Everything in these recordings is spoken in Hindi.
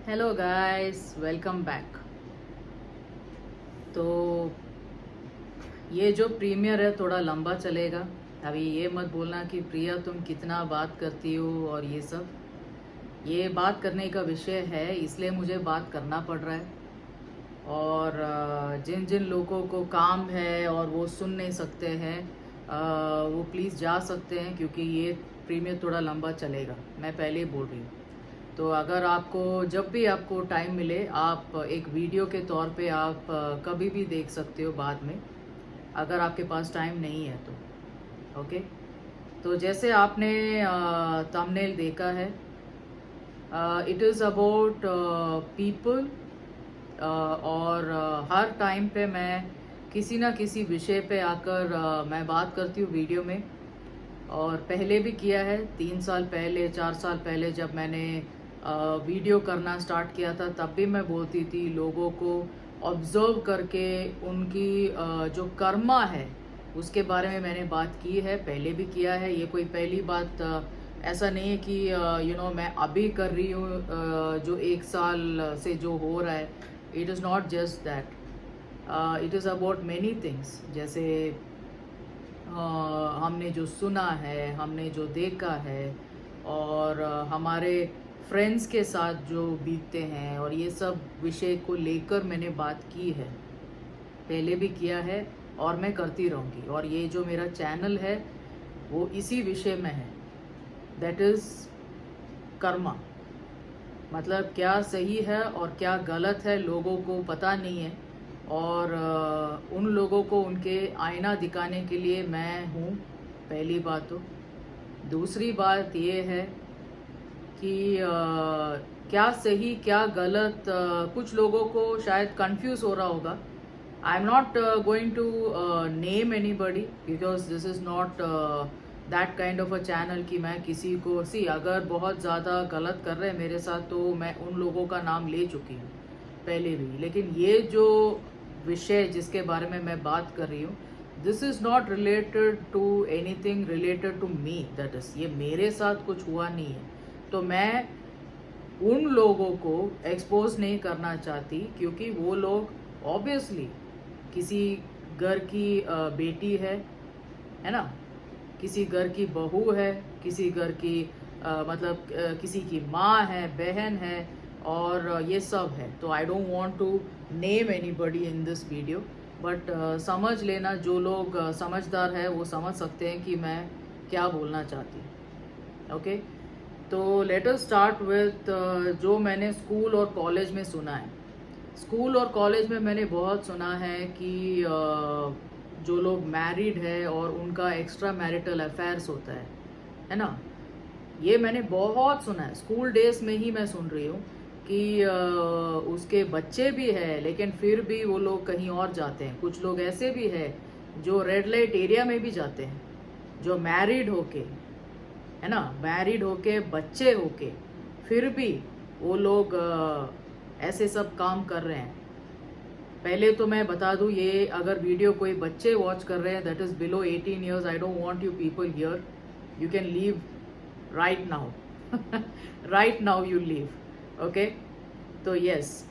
Hello guys, welcome back. तो ये जो प्रीमियर है थोड़ा लंबा चलेगा। अभी ये मत बोलना कि प्रिया तुम कितना बात करती हो और ये सब। ये बात करने का विषय है, इसलिए मुझे बात करना पड़ रहा है। और जिन जिन लोगों को काम है और वो सुन नहीं सकते हैं, वो प्लीज़ जा सकते हैं, क्योंकि ये प्रीमियर थोड़ा लंबा चलेगा। मैं पहले ही बोल रही हूँ। तो अगर आपको जब भी आपको टाइम मिले, आप एक वीडियो के तौर पे आप कभी भी देख सकते हो बाद में, अगर आपके पास टाइम नहीं है तो। ओके। तो जैसे आपने थंबनेल देखा है, इट इज़ अबाउट पीपल। और हर टाइम पे मैं किसी ना किसी विषय पे आकर मैं बात करती हूँ वीडियो में। और पहले भी किया है, 3 साल पहले 4 साल पहले जब मैंने वीडियो करना स्टार्ट किया था, तब भी मैं बोलती थी लोगों को ऑब्जर्व करके उनकी जो कर्मा है उसके बारे में मैंने बात की है, पहले भी किया है। ये कोई पहली बात ऐसा नहीं है कि मैं अभी कर रही हूँ। जो 1 साल से जो हो रहा है, it is not just that, it is about many things. जैसे हमने जो सुना है, हमने जो देखा है, और हमारे फ्रेंड्स के साथ जो बीतते हैं, और ये सब विषय को लेकर मैंने बात की है, पहले भी किया है और मैं करती रहूँगी। और ये जो मेरा चैनल है वो इसी विषय में है, दैट इज़ कर्मा। मतलब क्या सही है और क्या गलत है लोगों को पता नहीं है। और उन लोगों को उनके आईना दिखाने के लिए मैं हूँ, पहली बात तो। दूसरी बात ये है कि क्या सही क्या गलत, कुछ लोगों को शायद कंफ्यूज हो रहा होगा। I am not going to name anybody, because this is not that kind of a channel कि मैं किसी को अगर बहुत ज़्यादा गलत कर रहे हैं मेरे साथ तो मैं उन लोगों का नाम ले चुकी हूँ पहले भी। लेकिन ये जो विषय जिसके बारे में मैं बात कर रही हूँ, this is not related to anything related to me, that is, ये मेरे साथ कुछ हुआ नहीं है। तो मैं उन लोगों को एक्सपोज नहीं करना चाहती, क्योंकि वो लोग ऑब्वियसली किसी घर की बेटी है ना, किसी घर की बहू है, किसी घर की मतलब किसी की माँ है, बहन है, और ये सब है। तो I don't want to name anybody in this video, but समझ लेना, जो लोग समझदार है वो समझ सकते हैं कि मैं क्या बोलना चाहती हूँ। ओके। तो लेट अस स्टार्ट विथ जो मैंने स्कूल और कॉलेज में सुना है। स्कूल और कॉलेज में मैंने बहुत सुना है कि जो लोग मैरिड है और उनका एक्स्ट्रा मैरिटल अफेयर्स होता है ना। ये मैंने बहुत सुना है, स्कूल डेज में ही मैं सुन रही हूँ कि उसके बच्चे भी है, लेकिन फिर भी वो लोग कहीं और जाते हैं। कुछ लोग ऐसे भी है जो रेड लाइट एरिया में भी जाते हैं, जो मैरिड होके, है ना, मैरिड होके बच्चे होके, फिर भी वो लोग ऐसे सब काम कर रहे हैं। पहले तो मैं बता दूं, ये अगर वीडियो कोई बच्चे वॉच कर रहे हैं, that is below 18 years, I don't want you people here, you can leave right now. Right now you leave. Okay. तो यस,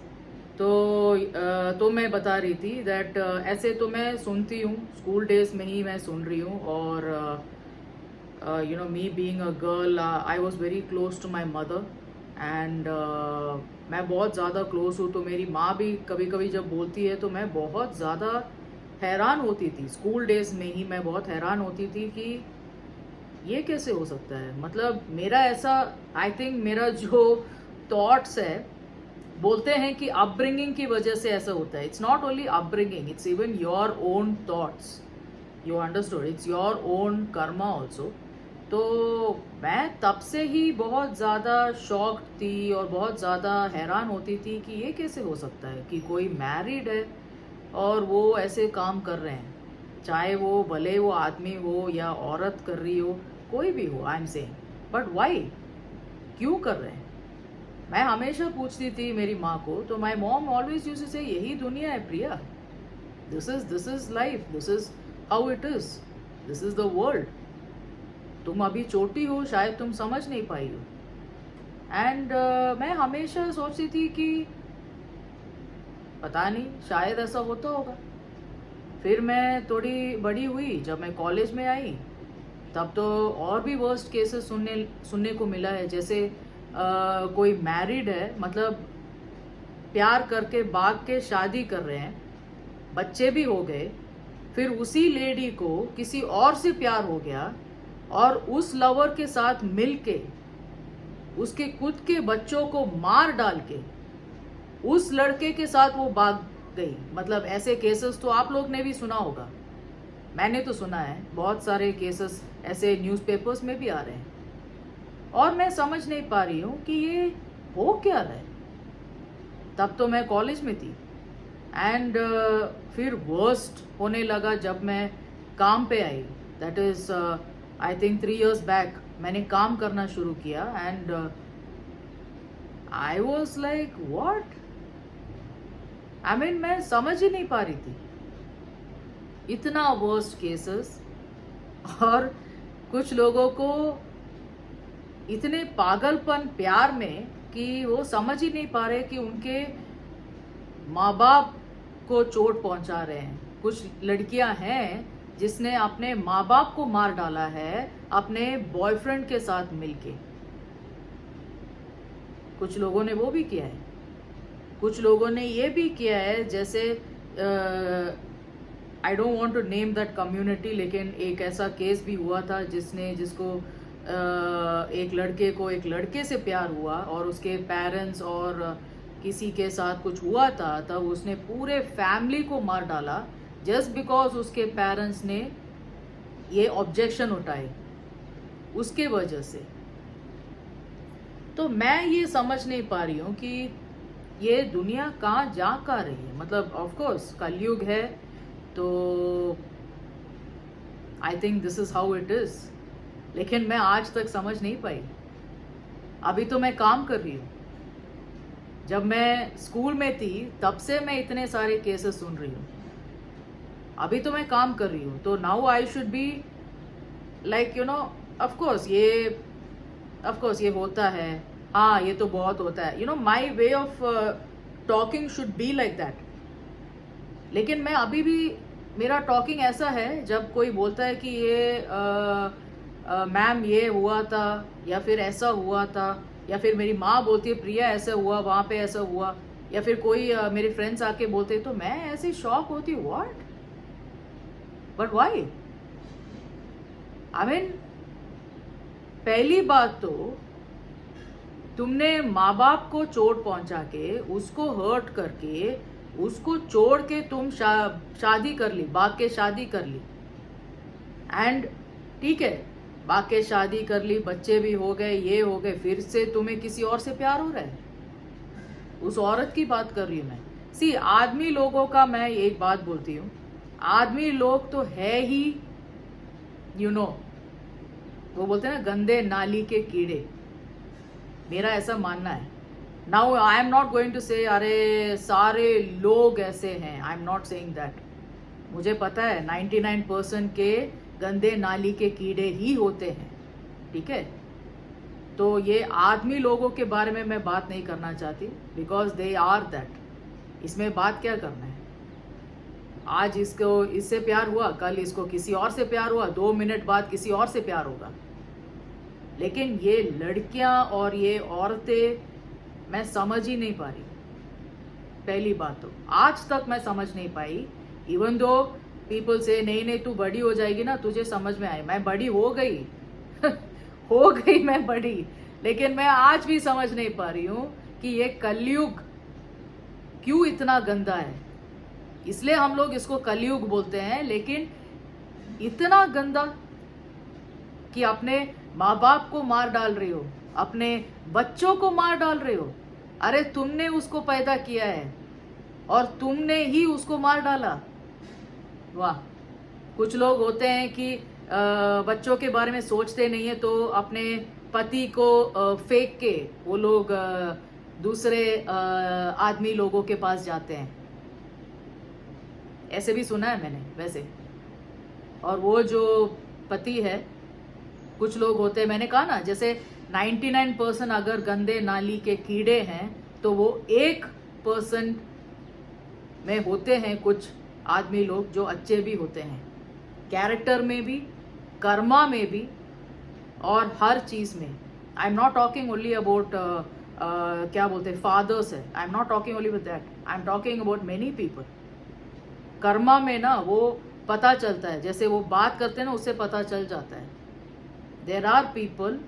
तो मैं बता रही थी दैट ऐसे तो मैं सुनती हूँ, स्कूल डेज में ही मैं सुन रही हूँ। और me being a girl, I was very close to my mother, and मैं बहुत ज़्यादा क्लोज हूँ। तो मेरी माँ भी कभी कभी जब बोलती है तो मैं बहुत ज़्यादा हैरान होती थी। स्कूल डेज में ही मैं बहुत हैरान होती थी कि ये कैसे हो सकता है। मतलब मेरा ऐसा, आई थिंक मेरा जो थॉट्स है, बोलते हैं कि अपब्रिंगिंग की वजह से ऐसा होता है। It's not only upbringing, it's even your own thoughts, you understood, it's your own Karma also. तो मैं तब से ही बहुत ज़्यादा शॉक्ड थी और बहुत ज़्यादा हैरान होती थी कि ये कैसे हो सकता है कि कोई मैरिड है और वो ऐसे काम कर रहे हैं, चाहे वो भले वो आदमी हो या औरत कर रही हो, कोई भी हो, आई एम सेइंग, बट वाई, क्यों कर रहे हैं। मैं हमेशा पूछती थी मेरी माँ को, तो my mom always used to say, यही दुनिया है Priya, this is life, this is how it is, this is the world. तुम अभी छोटी हो, शायद तुम समझ नहीं पाई हो, एंड मैं हमेशा सोचती थी कि पता नहीं शायद ऐसा होता होगा। फिर मैं थोड़ी बड़ी हुई, जब मैं कॉलेज में आई तब तो और भी वर्स्ट केसेस सुनने को मिला है। जैसे कोई मैरिड है, मतलब प्यार करके भाग के शादी कर रहे हैं, बच्चे भी हो गए, फिर उसी लेडी को किसी और से प्यार हो गया और उस लवर के साथ मिलके उसके खुद के बच्चों को मार डाल के उस लड़के के साथ वो भाग गई। मतलब ऐसे केसेस तो आप लोग ने भी सुना होगा, मैंने तो सुना है, बहुत सारे केसेस ऐसे न्यूज़पेपर्स में भी आ रहे हैं। और मैं समझ नहीं पा रही हूँ कि ये हो क्या रहा है। तब तो मैं कॉलेज में थी एंड फिर वर्स्ट होने लगा जब मैं काम पे आई। That is I think 3 years back मैंने काम करना शुरू किया and I was like what, I mean मैं समझ ही नहीं पा रही थी, इतना वर्स्ट केसेस। और कुछ लोगों को इतने पागलपन प्यार में कि वो समझ ही नहीं पा रहे कि उनके माँ बाप को चोट पहुंचा रहे हैं। कुछ लड़कियां हैं जिसने अपने माँ बाप को मार डाला है अपने बॉयफ्रेंड के साथ मिलके। कुछ लोगों ने वो भी किया है, कुछ लोगों ने ये भी किया है, जैसे I don't want to name that community, लेकिन एक ऐसा केस भी हुआ था जिसको एक लड़के को एक लड़के से प्यार हुआ और उसके पेरेंट्स और किसी के साथ कुछ हुआ था, तब उसने पूरे फैमिली को मार डाला जस्ट बिकॉज उसके पेरेंट्स ने ये ऑब्जेक्शन उठाए उसके वजह से। तो मैं ये समझ नहीं पा रही हूँ कि ये दुनिया कहाँ जा कर रही है। मतलब ऑफ कोर्स कलयुग है, तो I think this is how it is, लेकिन मैं आज तक समझ नहीं पाई। अभी तो मैं काम कर रही हूँ, जब मैं स्कूल में थी तब से मैं इतने सारे केसेस सुन रही हूँ। अभी तो मैं काम कर रही हूँ, तो now I should be like of course ये होता है, हाँ ये तो बहुत होता है, my way of talking should be like that. लेकिन मैं अभी भी, मेरा टॉकिंग ऐसा है, जब कोई बोलता है कि ये मैम ये हुआ था या फिर ऐसा हुआ था, या फिर मेरी माँ बोलती है प्रिया ऐसा हुआ, वहाँ पे ऐसा हुआ, या फिर कोई मेरे फ्रेंड्स आके बोलते, तो मैं ऐसे शॉक होती हूँ, what, but why? I mean पहली बात तो तुमने माँ बाप को चोट पहुंचा के, उसको हर्ट करके, उसको छोड़ के तुम शादी कर ली, भाग के शादी कर ली, एंड ठीक है भाग के शादी कर ली, बच्चे भी हो गए, ये हो गए, फिर से तुम्हें किसी और से प्यार हो रहा है। उस औरत की बात कर रही हूं मैं। सी आदमी लोगों का मैं एक बात बोलती हूँ, आदमी लोग तो है ही वो बोलते हैं ना गंदे नाली के कीड़े, मेरा ऐसा मानना है। Now I am not going to say अरे सारे लोग ऐसे हैं, I am not saying that. मुझे पता है 99% के गंदे नाली के कीड़े ही होते हैं, ठीक है। तो ये आदमी लोगों के बारे में मैं बात नहीं करना चाहती, बिकॉज दे आर दैट। इसमें बात क्या करना है, आज इसको इससे प्यार हुआ, कल इसको किसी और से प्यार हुआ, 2 मिनट बाद किसी और से प्यार होगा। लेकिन ये लड़कियां और ये औरतें मैं समझ ही नहीं पा रही। पहली बात तो आज तक मैं समझ नहीं पाई, इवन दो पीपल से नहीं तू बड़ी हो जाएगी ना तुझे समझ में आए। मैं बड़ी हो गई हो गई मैं बड़ी, लेकिन मैं आज भी समझ नहीं पा रही हूँ कि ये कलयुग क्यों इतना गंदा है। इसलिए हम लोग इसको कलयुग बोलते हैं, लेकिन इतना गंदा कि अपने माँ बाप को मार डाल रही हो, अपने बच्चों को मार डाल रहे हो। अरे तुमने उसको पैदा किया है और तुमने ही उसको मार डाला। वाह। कुछ लोग होते हैं कि बच्चों के बारे में सोचते नहीं है, तो अपने पति को फेंक के वो लोग दूसरे आदमी लोगों के पास जाते हैं। ऐसे भी सुना है मैंने वैसे। और वो जो पति है, कुछ लोग होते हैं, मैंने कहा ना, जैसे 99% अगर गंदे नाली के कीड़े हैं तो वो 1% में होते हैं कुछ आदमी लोग जो अच्छे भी होते हैं, कैरेक्टर में भी, कर्मा में भी, और हर चीज में। आई am not talking only about क्या बोलते हैं फादर्स है, I am not talking only with that, I am talking about many people. Karma में ना वो पता चलता है, जैसे वो बात करते हैं ना उससे पता चल जाता है। देर आर पीपल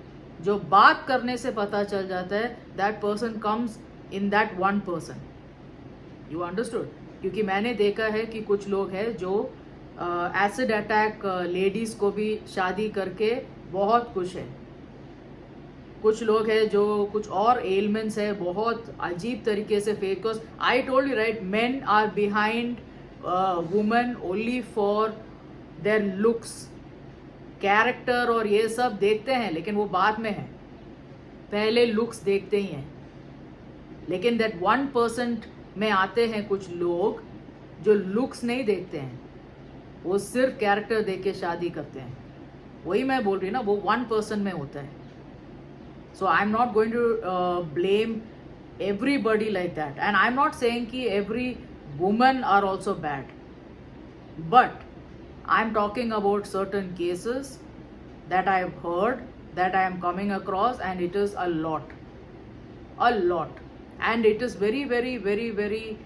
जो बात करने से पता चल जाता है that person comes in that one person. You understood? क्योंकि मैंने देखा है कि कुछ लोग हैं जो एसिड अटैक लेडीज को भी शादी करके बहुत खुश है। कुछ लोग हैं जो कुछ और एलिमेंट्स है, बहुत अजीब तरीके से fake. I told you right, men are behind women only for their looks, character और ये सब देखते हैं, लेकिन वो बाद में है, पहले लुक्स देखते ही हैं। लेकिन दैट 1% में आते हैं कुछ लोग जो लुक्स नहीं देखते हैं, वो सिर्फ कैरेक्टर देख के शादी करते हैं। वही मैं बोल रही ना, वो 1% में होता है। So I am not going to blame everybody like that, and I'm not saying ki every women are also bad, but I'm talking about certain cases that I've heard, that I am coming across, and it is a lot, and it is very very very very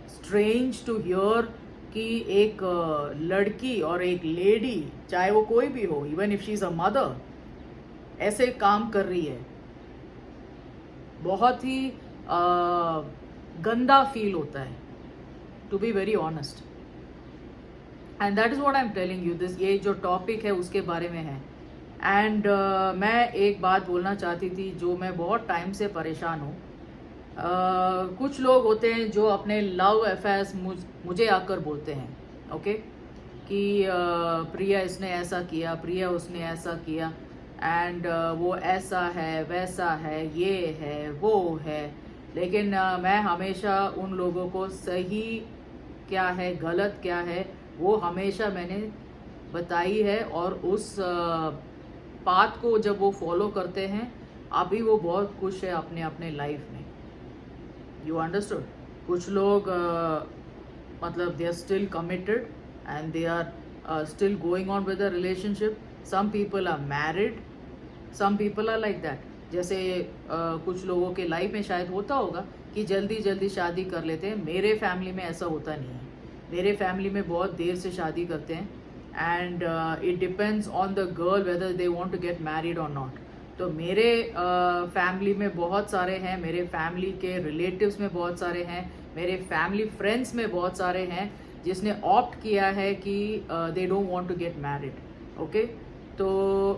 strange to hear कि एक लड़की और एक लेडी, चाहे वो कोई भी हो, even if she is a mother, ऐसे काम कर रही है। बहुत ही गंदा फील होता है, to be very honest, and that is what I am telling you. This, ये जो टॉपिक है उसके बारे में है। एंड मैं एक बात बोलना चाहती थी जो मैं बहुत टाइम से परेशान हूँ। कुछ लोग होते हैं जो अपने लव अफेयर्स मुझे आकर बोलते हैं, ओके, कि प्रिया इसने ऐसा किया, प्रिया उसने ऐसा किया, एंड वो ऐसा है, वैसा है, ये है, वो है। लेकिन मैं हमेशा उन लोगों को सही क्या है, गलत क्या है, वो हमेशा मैंने बताई है, और उस पाथ को जब वो फॉलो करते हैं, अभी वो बहुत खुश है अपने अपने लाइफ में। You understood? कुछ लोग मतलब they are still committed and they are still going on with the relationship. Some people are married, some people are like that. जैसे कुछ लोगों के लाइफ में शायद होता होगा कि जल्दी जल्दी शादी कर लेते हैं। मेरे फैमिली में ऐसा होता नहीं है। मेरे फैमिली में बहुत देर से शादी करते हैं, and it depends on the girl whether they want to get married और नॉट। तो मेरे फैमिली में बहुत सारे हैं, मेरे फैमिली के रिलेटिव्स में बहुत सारे हैं, मेरे फैमिली फ्रेंड्स में बहुत सारे हैं जिसने ऑप्ट किया है कि they don't want to get married, okay. तो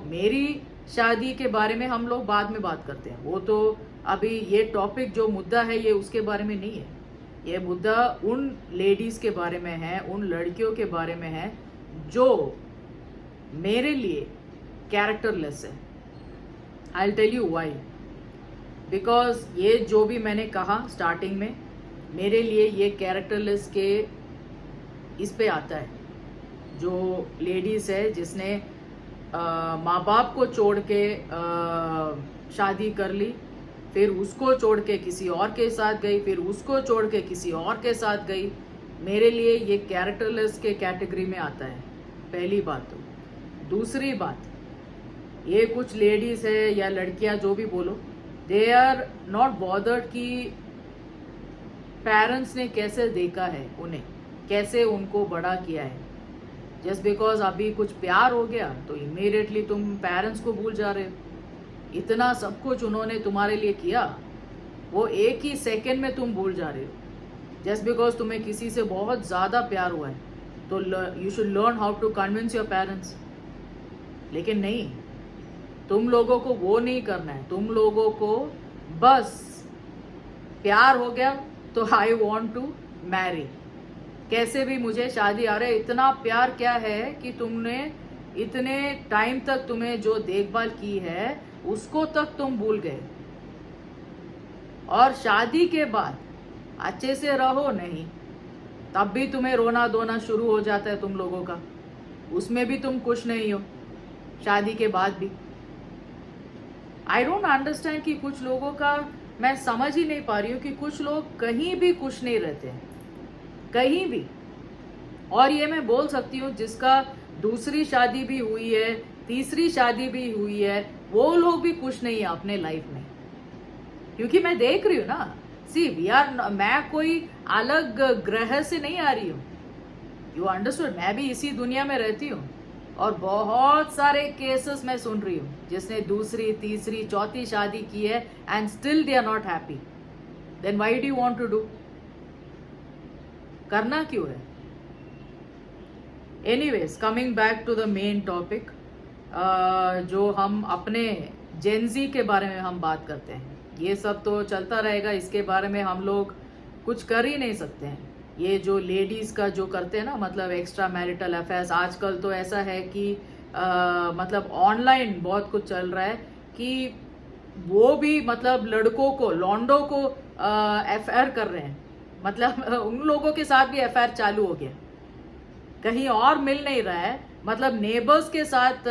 मेरी शादी के बारे में हम लोग बाद में बात करते हैं। वो तो अभी ये टॉपिक जो मुद्दा है ये उसके बारे में नहीं है। ये मुद्दा उन लेडीज के बारे में है, उन लड़कियों के बारे में है जो मेरे लिए कैरेक्टरलेस है। I will tell you why. Because ये जो भी मैंने कहा स्टार्टिंग में, मेरे लिए ये कैरेक्टरलेस के इस पे आता है। जो लेडीज है जिसने माँ बाप को छोड़ के शादी कर ली, फिर उसको छोड़ के किसी और के साथ गई, फिर उसको छोड़ के किसी और के साथ गई, मेरे लिए ये कैरेक्टरलेस के कैटेगरी में आता है। पहली बात तो। दूसरी बात, ये कुछ लेडीज है या लड़कियां जो भी बोलो, दे आर नॉट बॉदर्ड कि पेरेंट्स ने कैसे देखा है उन्हें, कैसे उनको बड़ा किया है। जस्ट बिकॉज अभी कुछ प्यार हो गया तो इमीडिएटली तुम पेरेंट्स को भूल जा रहे हो। इतना सब कुछ उन्होंने तुम्हारे लिए किया, वो एक ही सेकंड में तुम भूल जा रहे हो। जस्ट बिकॉज तुम्हें किसी से बहुत ज़्यादा प्यार हुआ है तो you should learn how to convince your parents. लेकिन नहीं, तुम लोगों को वो नहीं करना है। तुम लोगों को बस प्यार हो गया तो आई वॉन्ट टू मैरी, कैसे भी मुझे शादी। अरे इतना प्यार क्या है कि तुमने इतने टाइम तक तुम्हें जो देखभाल की है उसको तक तुम भूल गए, और शादी के बाद अच्छे से रहो नहीं, तब भी तुम्हें रोना धोना शुरू हो जाता है तुम लोगों का, उसमें भी तुम खुश नहीं हो। शादी के बाद भी। आई डोंट अंडरस्टैंड कि कुछ लोगों का, मैं समझ ही नहीं पा रही हूँ कि कुछ लोग कहीं भी खुश नहीं रहते, कहीं भी। और ये मैं बोल सकती हूँ जिसका दूसरी शादी भी हुई है, तीसरी शादी भी हुई है, वो लोग भी खुश नहीं है अपने लाइफ में। क्योंकि मैं देख रही हूँ ना, सी वी आर, मैं कोई अलग ग्रह से नहीं आ रही हूँ, यू अंडरस्टूड। मैं भी इसी दुनिया में रहती हूँ और बहुत सारे केसेस मैं सुन रही हूँ जिसने दूसरी, तीसरी, चौथी शादी की है and still they are not happy. Then why do you want to do? करना क्यों है? Anyways, coming back to the main topic, जो हम अपने जेनजी के बारे में हम बात करते हैं। ये सब तो चलता रहेगा, इसके बारे में हम लोग कुछ कर ही नहीं सकते हैं। ये जो लेडीज का जो करते हैं ना, मतलब एक्स्ट्रा मैरिटल अफेयर्स, आजकल तो ऐसा है कि मतलब ऑनलाइन बहुत कुछ चल रहा है कि वो भी मतलब लड़कों को, लॉन्डो को अफेयर कर रहे हैं। मतलब उन लोगों के साथ भी अफेयर चालू हो गया, कहीं और मिल नहीं रहा है, मतलब नेबर्स के साथ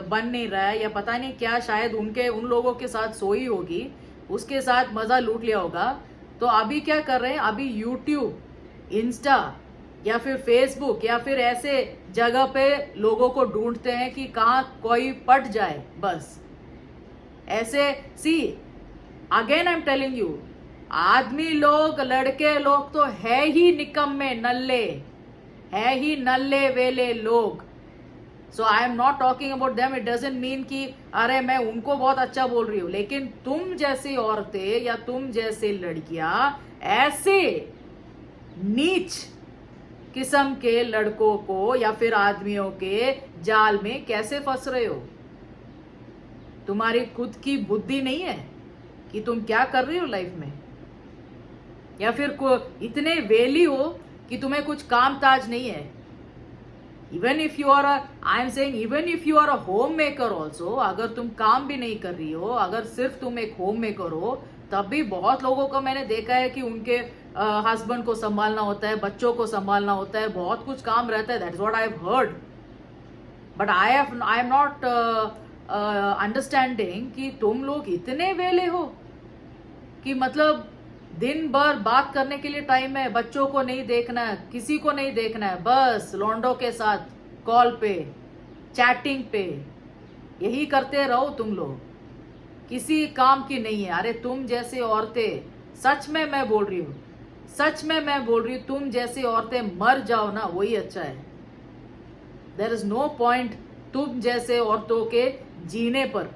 बन नहीं रहा है, या पता नहीं क्या, शायद उन लोगों के साथ सोई होगी, उसके साथ मजा लूट लिया होगा। तो अभी क्या कर रहे हैं, अभी यूट्यूब, इंस्टा या फिर फेसबुक या फिर ऐसे जगह पे लोगों को ढूंढते हैं कि कहाँ कोई पट जाए, बस ऐसे। See again I am telling you, आदमी लोग, लड़के लोग तो है ही निकम्मे, नल्ले है ही, नल्ले वेले लोग। So I am not talking about them, it doesn't mean कि अरे मैं उनको बहुत अच्छा बोल रही हूँ, लेकिन तुम जैसी औरतें या तुम जैसे लड़कियां ऐसे नीच किस्म के लड़कों को या फिर आदमियों के जाल में कैसे फंस रहे हो? तुम्हारी खुद की बुद्धि नहीं है कि तुम क्या कर रही हो लाइफ में? या फिर इतने वेली हो कि तुम्हें कुछ काम ताज नहीं है? Even if you are, I am saying, even if you are a home maker also, अगर तुम काम भी नहीं कर रही हो, अगर सिर्फ तुम एक होम मेकर हो, तब भी बहुत लोगों को मैंने देखा है कि उनके हस्बैंड को संभालना होता है, बच्चों को संभालना होता है, बहुत कुछ काम रहता है। That's what I have heard, but I am not understanding कि तुम लोग इतने वेले हो कि मतलब दिन भर बात करने के लिए टाइम है, बच्चों को नहीं देखना है, किसी को नहीं देखना है, बस लॉन्डो के साथ कॉल पे, चैटिंग पे, यही करते रहो तुम लोग, किसी काम की नहीं है। अरे तुम जैसे औरतें, सच में मैं बोल रही हूँ, सच में मैं बोल रही हूँ, तुम जैसी औरतें मर जाओ ना, वही अच्छा है। देयर इज नो पॉइंट तुम जैसे औरतों के जीने पर।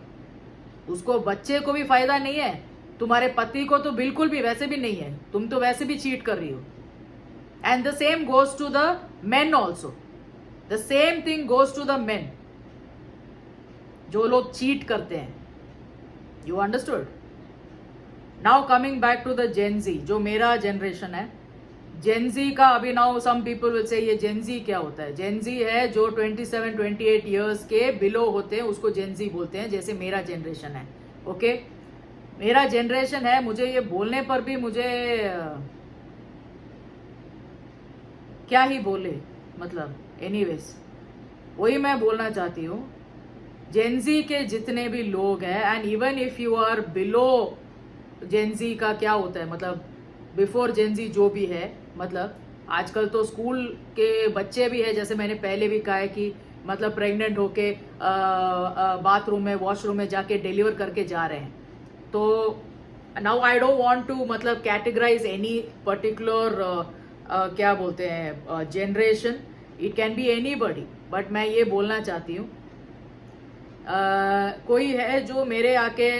उसको, बच्चे को भी फायदा नहीं है, तुम्हारे पति को तो बिल्कुल भी, वैसे भी नहीं है, तुम तो वैसे भी चीट कर रही हो। And the same goes to the men also, the same thing goes to the men, जो लोग चीट करते हैं। You understood? Now coming back to the Gen Z, जो मेरा जनरेशन है, जेनजी का अभी now some people will say ये जेनजी क्या होता है? जेनजी है जो 27-28 ईयर्स के बिलो होते हैं, उसको जेनजी बोलते हैं, जैसे मेरा जनरेशन है। ओके, मेरा जनरेशन है, मुझे ये बोलने पर भी मुझे क्या ही बोले, मतलब एनीवेज, वही मैं बोलना चाहती हूँ। जेनजी के जितने भी लोग हैं, and even if you are below Gen Z का क्या होता है, मतलब बिफोर जेनजी जो भी है, मतलब आजकल तो स्कूल के बच्चे भी है, जैसे मैंने पहले भी कहा है कि मतलब प्रेग्नेंट होके बाथरूम में, वॉशरूम में जाके डिलीवर करके जा रहे हैं। तो now I don't want to मतलब कैटेगराइज एनी पर्टिकुलर क्या बोलते हैं generation, it can be anybody, but मैं ये बोलना चाहती हूँ, कोई है जो मेरे आके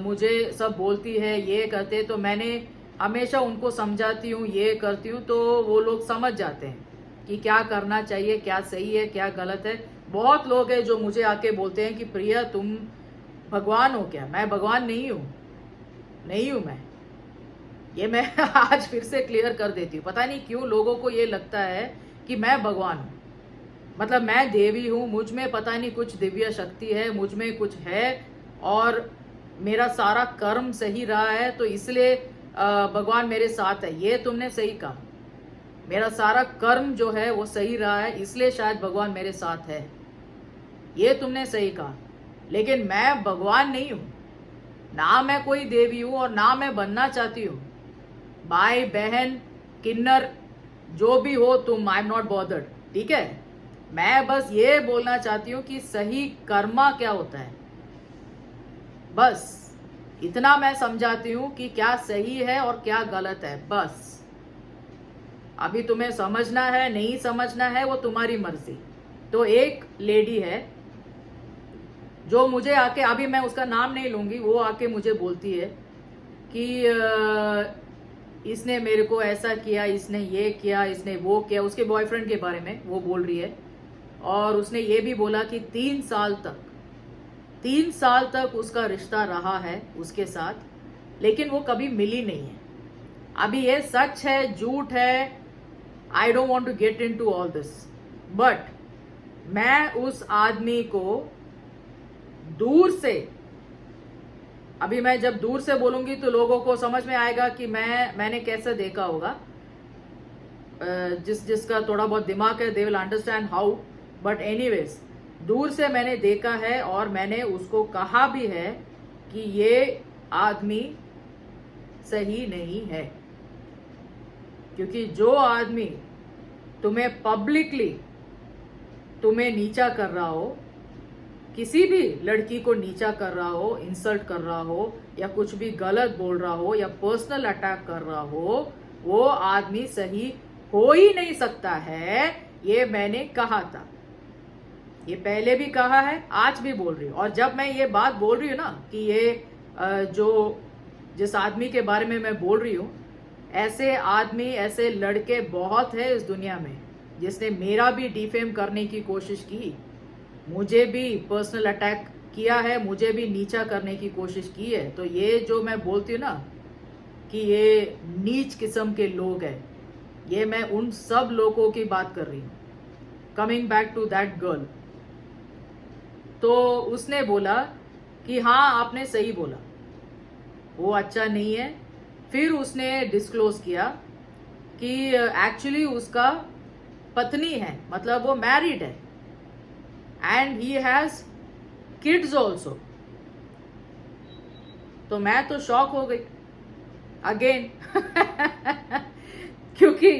मुझे सब बोलती है, ये करते, तो मैंने हमेशा उनको समझाती हूँ, ये करती हूँ, तो वो लोग समझ जाते हैं कि क्या करना चाहिए, क्या सही है, क्या गलत है। बहुत लोग हैं जो मुझे आके बोलते हैं कि प्रिया तुम भगवान हो क्या? मैं भगवान नहीं हूँ, नहीं हूँ मैं। ये मैं आज फिर से क्लियर कर देती हूँ। पता नहीं क्यों लोगों को ये लगता है कि मैं भगवान हूँ, मतलब मैं देवी हूँ, मुझ में पता नहीं कुछ दिव्य शक्ति है, मुझ में कुछ है, और मेरा सारा कर्म सही रहा है, तो इसलिए भगवान मेरे साथ है। ये तुमने सही कहा, मेरा सारा कर्म जो है वो सही रहा है, इसलिए शायद भगवान मेरे साथ है। ये तुमने सही कहा, लेकिन मैं भगवान नहीं हूं, ना मैं कोई देवी हूं और ना मैं बनना चाहती हूं। भाई बहन किन्नर जो भी हो तुम, आई एम नॉट बॉदर्ड, ठीक है। मैं बस ये बोलना चाहती हूँ कि सही कर्मा क्या होता है, बस इतना मैं समझाती हूँ कि क्या सही है और क्या गलत है, बस। अभी तुम्हें समझना है नहीं समझना है वो तुम्हारी मर्जी। तो एक लेडी है जो मुझे आके, अभी मैं उसका नाम नहीं लूंगी, वो आके मुझे बोलती है कि इसने मेरे को ऐसा किया, इसने ये किया, इसने वो किया, उसके बॉयफ्रेंड के बारे में वो बोल रही है। और उसने ये भी बोला कि 3 साल तक उसका रिश्ता रहा है उसके साथ, लेकिन वो कभी मिली नहीं है। अभी ये सच है झूठ है, I don't want to get into all this, but मैं उस आदमी को दूर से, अभी मैं जब दूर से बोलूंगी तो लोगों को समझ में आएगा कि मैंने कैसे देखा होगा। जिसका थोड़ा बहुत दिमाग है they will understand how, but anyways दूर से मैंने देखा है और मैंने उसको कहा भी है कि ये आदमी सही नहीं है। क्योंकि जो आदमी तुम्हें पब्लिकली तुम्हें नीचा कर रहा हो, किसी भी लड़की को नीचा कर रहा हो, इंसल्ट कर रहा हो, या कुछ भी गलत बोल रहा हो, या पर्सनल अटैक कर रहा हो, वो आदमी सही हो ही नहीं सकता है। ये मैंने कहा था, ये पहले भी कहा है, आज भी बोल रही हूँ। और जब मैं ये बात बोल रही हूँ ना कि ये जिस आदमी के बारे में मैं बोल रही हूँ, ऐसे आदमी, ऐसे लड़के बहुत है इस दुनिया में, जिसने मेरा भी डिफेम करने की कोशिश की, मुझे भी पर्सनल अटैक किया है, मुझे भी नीचा करने की कोशिश की है। तो ये जो मैं बोलती हूँ ना कि ये नीच किस्म के लोग हैं, ये मैं उन सब लोगों की बात कर रही हूँ। Coming back to that girl, तो उसने बोला कि हाँ आपने सही बोला, वो अच्छा नहीं है। फिर उसने डिस्क्लोज किया कि एक्चुअली उसका पत्नी है, मतलब वो मैरिड है, and he has kids also. तो मैं तो शॉक हो गई अगेन क्योंकि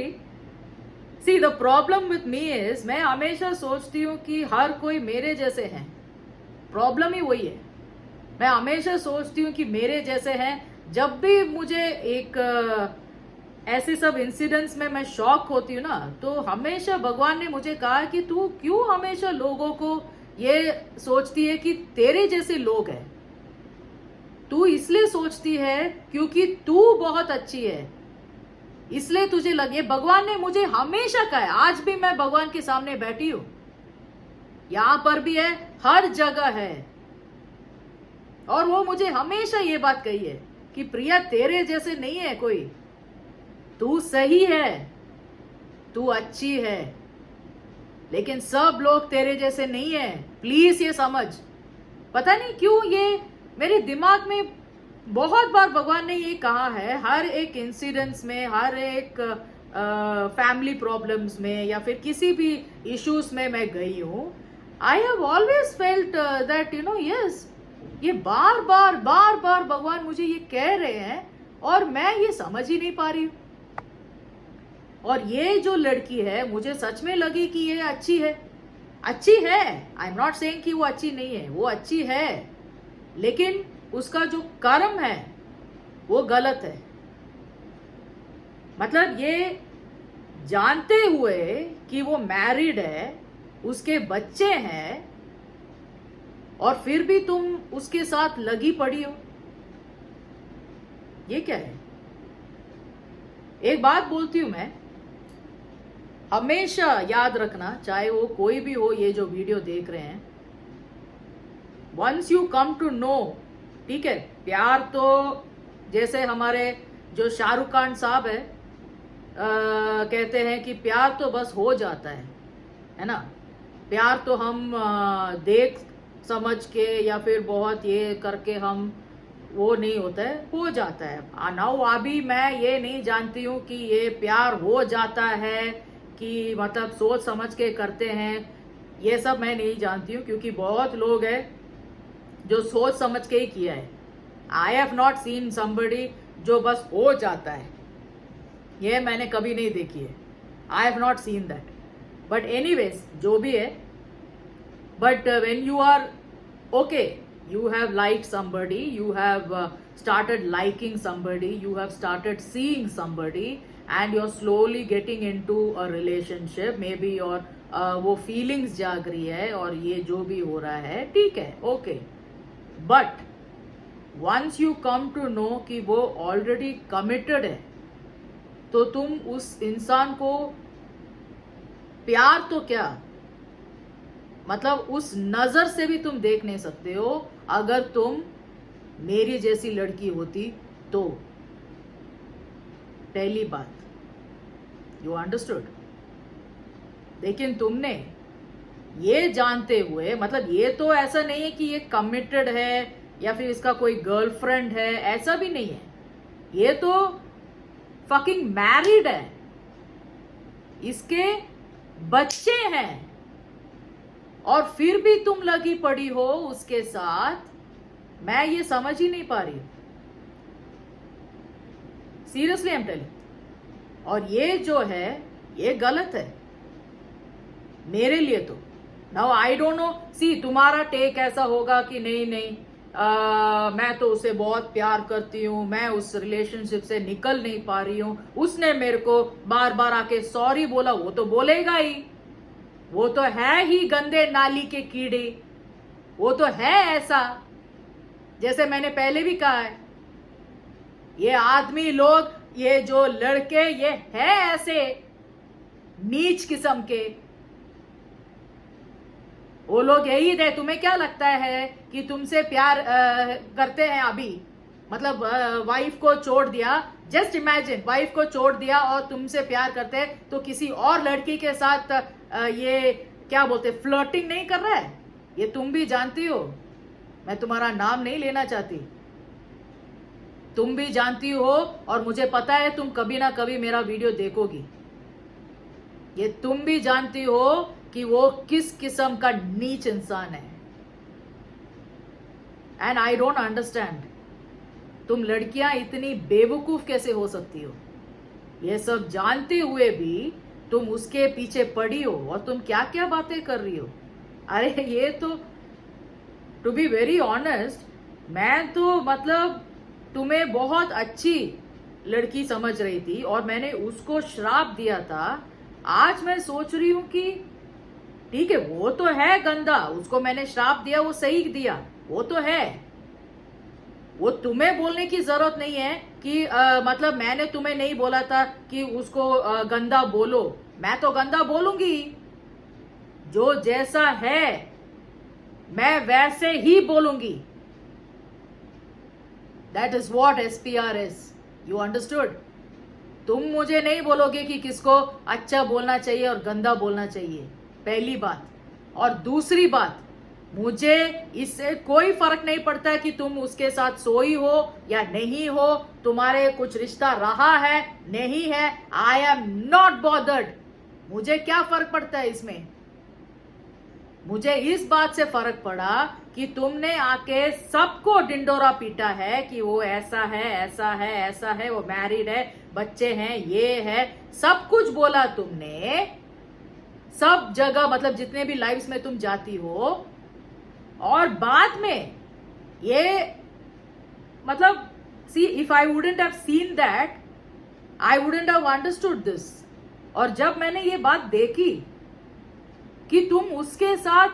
see the problem with me is, मैं हमेशा सोचती हूँ कि हर कोई मेरे जैसे हैं। प्रॉब्लम ही वही है, मैं हमेशा सोचती हूँ कि मेरे जैसे हैं। जब भी मुझे एक ऐसे सब इंसिडेंट्स में मैं शॉक होती हूँ ना, तो हमेशा भगवान ने मुझे कहा कि तू क्यों हमेशा लोगों को ये सोचती है कि तेरे जैसे लोग हैं। तू इसलिए सोचती है क्योंकि तू बहुत अच्छी है, इसलिए तुझे लगे। भगवान ने मुझे हमेशा कहा है, आज भी मैं भगवान के सामने बैठी हूं, यहां पर भी है, हर जगह है, और वो मुझे हमेशा ये बात कही है कि प्रिया तेरे जैसे नहीं है कोई, तू सही है, तू अच्छी है, लेकिन सब लोग तेरे जैसे नहीं है, प्लीज ये समझ। पता नहीं क्यों ये मेरे दिमाग में बहुत बार भगवान ने ये कहा है, हर एक इंसिडेंट्स में, हर एक फैमिली प्रॉब्लम्स में, या फिर किसी भी इश्यूज में मैं गई हूं, I have always felt that you know yes, ये बार बार भगवान मुझे ये कह रहे हैं और मैं ये समझ ही नहीं पा रही हूं। और ये जो लड़की है, मुझे सच में लगी कि ये अच्छी है, अच्छी है, आई एम नॉट सेइंग कि वो अच्छी नहीं है, वो अच्छी है, लेकिन उसका जो कर्म है वो गलत है। मतलब ये जानते हुए कि वो मैरिड है, उसके बच्चे हैं, और फिर भी तुम उसके साथ लगी पड़ी हो, ये क्या है? एक बात बोलती हूं मैं, हमेशा याद रखना, चाहे वो कोई भी हो ये जो वीडियो देख रहे हैं, once you come to know, ठीक है, प्यार तो जैसे हमारे जो शाहरुख खान साहब है कहते हैं कि प्यार तो बस हो जाता है ना। प्यार तो हम देख समझ के या फिर बहुत ये करके हम, वो नहीं होता है, हो जाता है। नाउ अभी मैं ये नहीं जानती हूँ कि ये प्यार हो जाता है कि मतलब सोच समझ के करते हैं, ये सब मैं नहीं जानती हूँ, क्योंकि बहुत लोग हैं जो सोच समझ के ही किया है। I have not scene somebody जो बस हो जाता है, ये मैंने कभी नहीं देखी है। I have not seen that. But anyways, जो भी है, but when you are okay, you have liked somebody, you have started liking somebody, you have started seeing somebody, and you're slowly getting into a relationship, maybe your वो feelings जाग रही है और ये जो भी हो रहा है, ठीक है, okay. But once you come to know कि वो already committed है, तो तुम उस इंसान को प्यार तो क्या, मतलब उस नजर से भी तुम देख नहीं सकते हो। अगर तुम मेरी जैसी लड़की होती तो, पहली बात, यू अंडरस्टूड। लेकिन तुमने ये जानते हुए, मतलब ये तो ऐसा नहीं है कि ये कमिटेड है या फिर इसका कोई गर्लफ्रेंड है, ऐसा भी नहीं है। ये तो फकिंग मैरिड है, इसके बच्चे हैं, और फिर भी तुम लगी पड़ी हो उसके साथ। मैं ये समझ ही नहीं पा रही हूं, सीरियसली आई एम टेलिंग। और ये जो है, ये गलत है मेरे लिए तो। नाउ आई डोंट नो, सी तुम्हारा टेक ऐसा होगा कि नहीं नहीं, मैं तो उसे बहुत प्यार करती हूँ, मैं उस रिलेशनशिप से निकल नहीं पा रही हूँ, उसने मेरे को बार बार आके सॉरी बोला। वो तो बोलेगा ही, वो तो है ही गंदे नाली के कीड़े, वो तो है ऐसा। जैसे मैंने पहले भी कहा है, ये आदमी लोग, ये जो लड़के, ये है ऐसे नीच किस्म के। वो लोग यही थे। तुम्हें क्या लगता है कि तुमसे प्यार करते हैं अभी, मतलब वाइफ को छोड़ दिया, जस्ट इमेजिन, वाइफ को छोड़ दिया और तुमसे प्यार करते हैं, तो किसी और लड़की के साथ ये क्या बोलते, फ्लर्टिंग नहीं कर रहा है। ये तुम भी जानती हो, मैं तुम्हारा नाम नहीं लेना चाहती, तुम भी जानती हो, और मुझे पता है तुम कभी ना कभी मेरा वीडियो देखोगी। ये तुम भी जानती हो कि वो किस किस्म का नीच इंसान है। एंड आई डोंट अंडरस्टैंड, तुम लड़कियां इतनी बेवकूफ कैसे हो सकती हो। ये सब जानते हुए भी तुम उसके पीछे पड़ी हो, और तुम क्या क्या बातें कर रही हो। अरे ये तो, टू बी वेरी ऑनेस्ट, मैं तो मतलब तुम्हें बहुत अच्छी लड़की समझ रही थी और मैंने उसको श्राप दिया था। आज मैं सोच रही हूं कि ठीक है, वो तो है गंदा, उसको मैंने श्राप दिया, वो सही दिया, वो तो है। वो तुम्हें बोलने की जरूरत नहीं है कि मतलब मैंने तुम्हें नहीं बोला था कि उसको गंदा बोलो। मैं तो गंदा बोलूंगी, जो जैसा है मैं वैसे ही बोलूंगी। That is what SPR is, you understood. तुम मुझे नहीं बोलोगे कि किसको अच्छा बोलना चाहिए और गंदा बोलना चाहिए, पहली बात। और दूसरी बात, मुझे इससे कोई फर्क नहीं पड़ता कि तुम उसके साथ सोई हो या नहीं हो, तुम्हारे कुछ रिश्ता रहा है नहीं है, आई एम नॉट बॉदर्ड। मुझे क्या फर्क पड़ता है इसमें। मुझे इस बात से फर्क पड़ा कि तुमने आके सबको डिंडोरा पीटा है कि वो ऐसा है, ऐसा है, ऐसा है, वो मैरिड है, बच्चे हैं, ये है, सब कुछ बोला तुमने, सब जगह, मतलब जितने भी लाइव्स में तुम जाती हो। और बाद में ये, मतलब see, if I wouldn't have seen that, I wouldn't have understood this. और जब मैंने ये बात देखी कि तुम उसके साथ,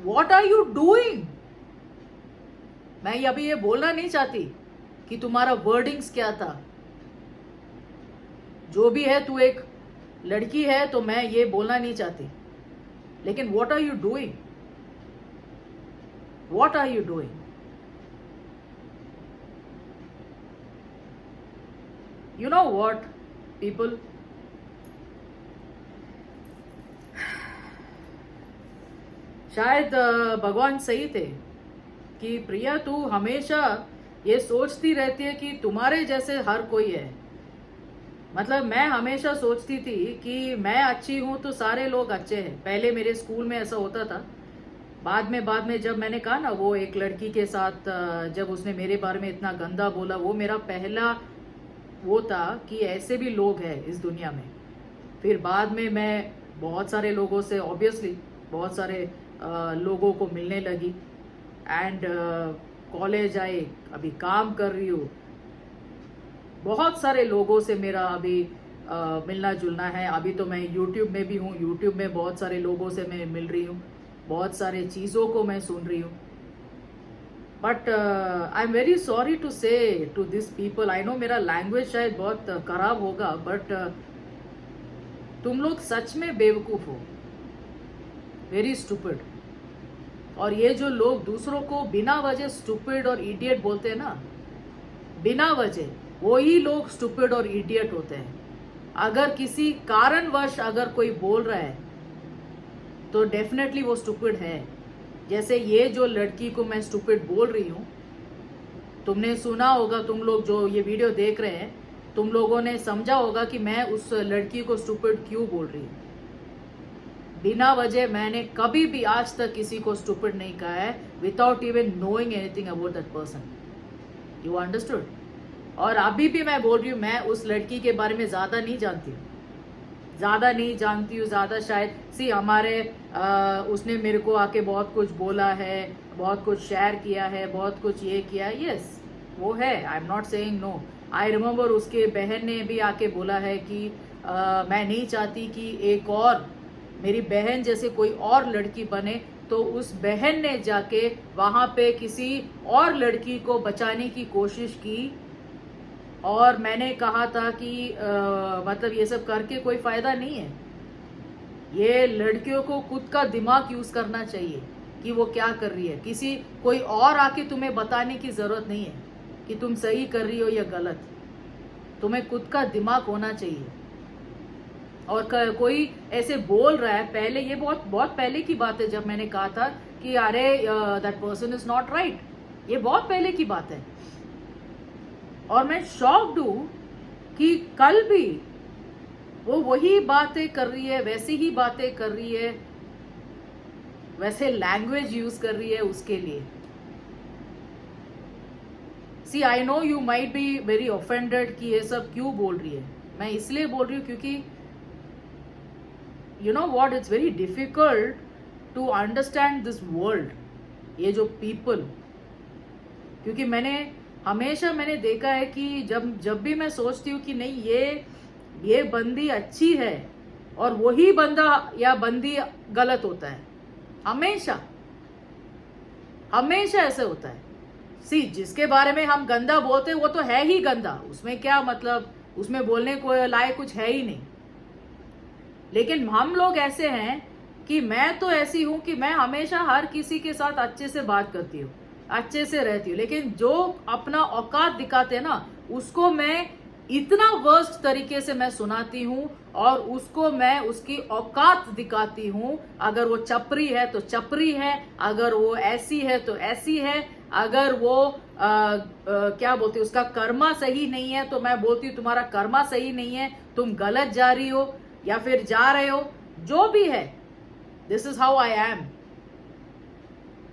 व्हाट आर यू डूइंग। मैं अभी ये बोलना नहीं चाहती कि तुम्हारा वर्डिंग्स क्या था, जो भी है, तू एक लड़की है, तो मैं ये बोलना नहीं चाहती, लेकिन what are you doing, what are you doing. You know what people, शायद भगवान सही थे कि प्रिया, तू हमेशा ये सोचती रहती है कि तुम्हारे जैसे हर कोई है, मतलब मैं हमेशा सोचती थी कि मैं अच्छी हूं तो सारे लोग अच्छे हैं। पहले मेरे स्कूल में ऐसा होता था। बाद में जब मैंने कहा ना, वो एक लड़की के साथ जब उसने मेरे बारे में इतना गंदा बोला, वो मेरा पहला वो था कि ऐसे भी लोग हैं इस दुनिया में। फिर बाद में मैं बहुत सारे लोगों से, ऑब्वियसली बहुत सारे लोगों को मिलने लगी। एंड कॉलेज आई, अभी काम कर रही हूँ। बहुत सारे लोगों से मेरा अभी मिलना जुलना है। अभी तो मैं यूट्यूब में भी हूँ, यूट्यूब में बहुत सारे लोगों से मैं मिल रही हूँ, बहुत सारे चीज़ों को मैं सुन रही हूँ। But I am very sorry to say to this people, I know मेरा लैंग्वेज शायद बहुत खराब होगा, बट तुम लोग सच में बेवकूफ़ हो, वेरी स्टूपिड। और ये जो लोग दूसरों को बिना वजह स्टूपिड और इडियट बोलते हैं ना, बिना वजह, वही लोग स्टूपिड और इडियट होते हैं। अगर किसी कारणवश अगर कोई बोल रहा है तो डेफिनेटली वो स्टूपिड है। जैसे ये जो लड़की को मैं स्टूपिड बोल रही हूँ, तुमने सुना होगा, तुम लोग जो ये वीडियो देख रहे हैं, तुम लोगों ने समझा होगा कि मैं उस लड़की को स्टूपिड क्यों बोल रही हूँ। बिना वजह मैंने कभी भी आज तक किसी को स्टूपिड नहीं कहा है, without even knowing anything about that person. You understood? और अभी भी मैं बोल रही हूँ, मैं उस लड़की के बारे में ज़्यादा नहीं जानती हूँ, ज़्यादा शायद हमारे उसने मेरे को आके बहुत कुछ बोला है, बहुत कुछ शेयर किया है, बहुत कुछ ये किया है। यस, वो है, I am not saying no. I remember उसके बहन ने भी आके बोला है कि मैं नहीं चाहती कि एक और मेरी बहन जैसे कोई और लड़की बने, तो उस बहन ने जाके वहां पे किसी और लड़की को बचाने की कोशिश की। और मैंने कहा था कि मतलब ये सब करके कोई फायदा नहीं है। ये लड़कियों को खुद का दिमाग यूज करना चाहिए कि वो क्या कर रही है। किसी कोई और आके तुम्हें बताने की जरूरत नहीं है कि तुम सही कर रही हो या गलत। तुम्हें खुद का दिमाग होना चाहिए। और कोई ऐसे बोल रहा है, पहले ये बहुत बहुत पहले की बात है जब मैंने कहा था कि अरे that person is not right, ये बहुत पहले की बात है। और मैं शॉक्ड हूं कि कल भी वो वही बातें कर रही है, वैसी ही बातें कर रही है, वैसे लैंग्वेज यूज कर रही है उसके लिए। See I know you might be very offended कि ये सब क्यों बोल रही है। मैं इसलिए बोल रही हूँ क्योंकि you know what, it's very difficult to understand this world, ये जो पीपल। क्योंकि हमेशा मैंने देखा है कि जब भी मैं सोचती हूँ कि नहीं ये बंदी अच्छी है, और वही बंदा या बंदी गलत होता है। हमेशा ऐसे होता है। जिसके बारे में हम गंदा बोलते हैं वो तो है ही गंदा, उसमें क्या मतलब, उसमें बोलने को लायक कुछ है ही नहीं। लेकिन हम लोग ऐसे हैं कि मैं तो ऐसी हूं कि मैं हमेशा हर किसी के साथ अच्छे से बात करती हूँ, अच्छे से रहती हूँ। लेकिन जो अपना औकात दिखाते हैं ना, उसको मैं इतना वर्स्ट तरीके से मैं सुनाती हूँ, और उसको मैं उसकी औकात दिखाती हूँ। अगर वो चपरी है तो चपरी है, अगर वो ऐसी है तो ऐसी है, अगर वो क्या बोलती है, उसका कर्मा सही नहीं है तो मैं बोलती हूँ तुम्हारा कर्मा सही नहीं है, तुम गलत जा रही हो या फिर जा रहे हो, जो भी है, this is how I am.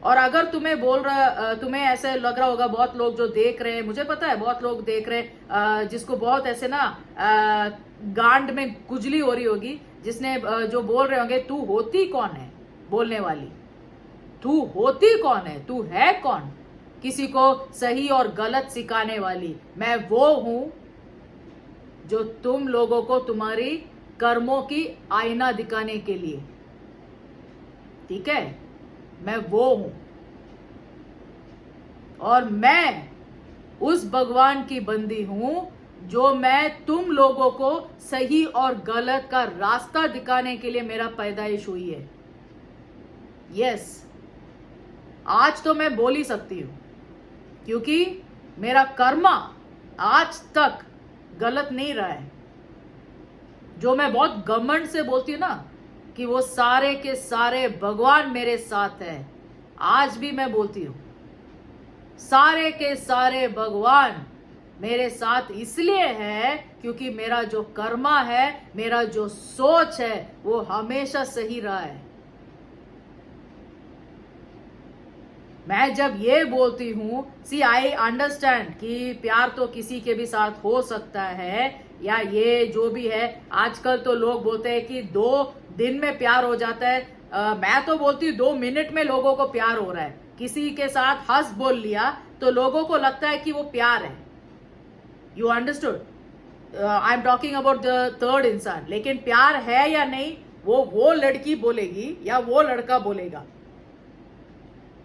और अगर तुम्हें ऐसे लग रहा होगा, बहुत लोग जो देख रहे हैं, मुझे पता है बहुत लोग देख रहे हैं जिसको बहुत ऐसे ना गांड में खुजली हो रही होगी, जिसने जो बोल रहे होंगे तू होती कौन है बोलने वाली, तू होती कौन है, तू है कौन किसी को सही और गलत सिखाने वाली। मैं वो हूं जो तुम लोगों को तुम्हारी कर्मों की आईना दिखाने के लिए, ठीक है, मैं वो हूं। और मैं उस भगवान की बंदी हूं जो मैं तुम लोगों को सही और गलत का रास्ता दिखाने के लिए मेरा पैदाइश हुई है। यस, आज तो मैं बोल ही सकती हूं क्योंकि मेरा कर्मा आज तक गलत नहीं रहा है। जो मैं बहुत घमंड से बोलती हूँ ना कि वो सारे के सारे भगवान मेरे साथ है, आज भी मैं बोलती हूँ सारे के सारे भगवान मेरे साथ इसलिए है क्योंकि मेरा जो कर्मा है, मेरा जो सोच है, वो हमेशा सही रहा है। मैं जब ये बोलती हूँ, सी आई अंडरस्टैंड कि प्यार तो किसी के भी साथ हो सकता है, या ये जो भी है, आजकल तो लोग बोलते हैं कि 2 दिन में प्यार हो जाता है। मैं तो बोलती हूँ 2 मिनट में लोगों को प्यार हो रहा है। किसी के साथ हंस बोल लिया तो लोगों को लगता है कि वो प्यार है। You understood? I am talking about the third इंसान। लेकिन प्यार है या नहीं, वो लड़की बोलेगी या वो लड़का बोलेगा।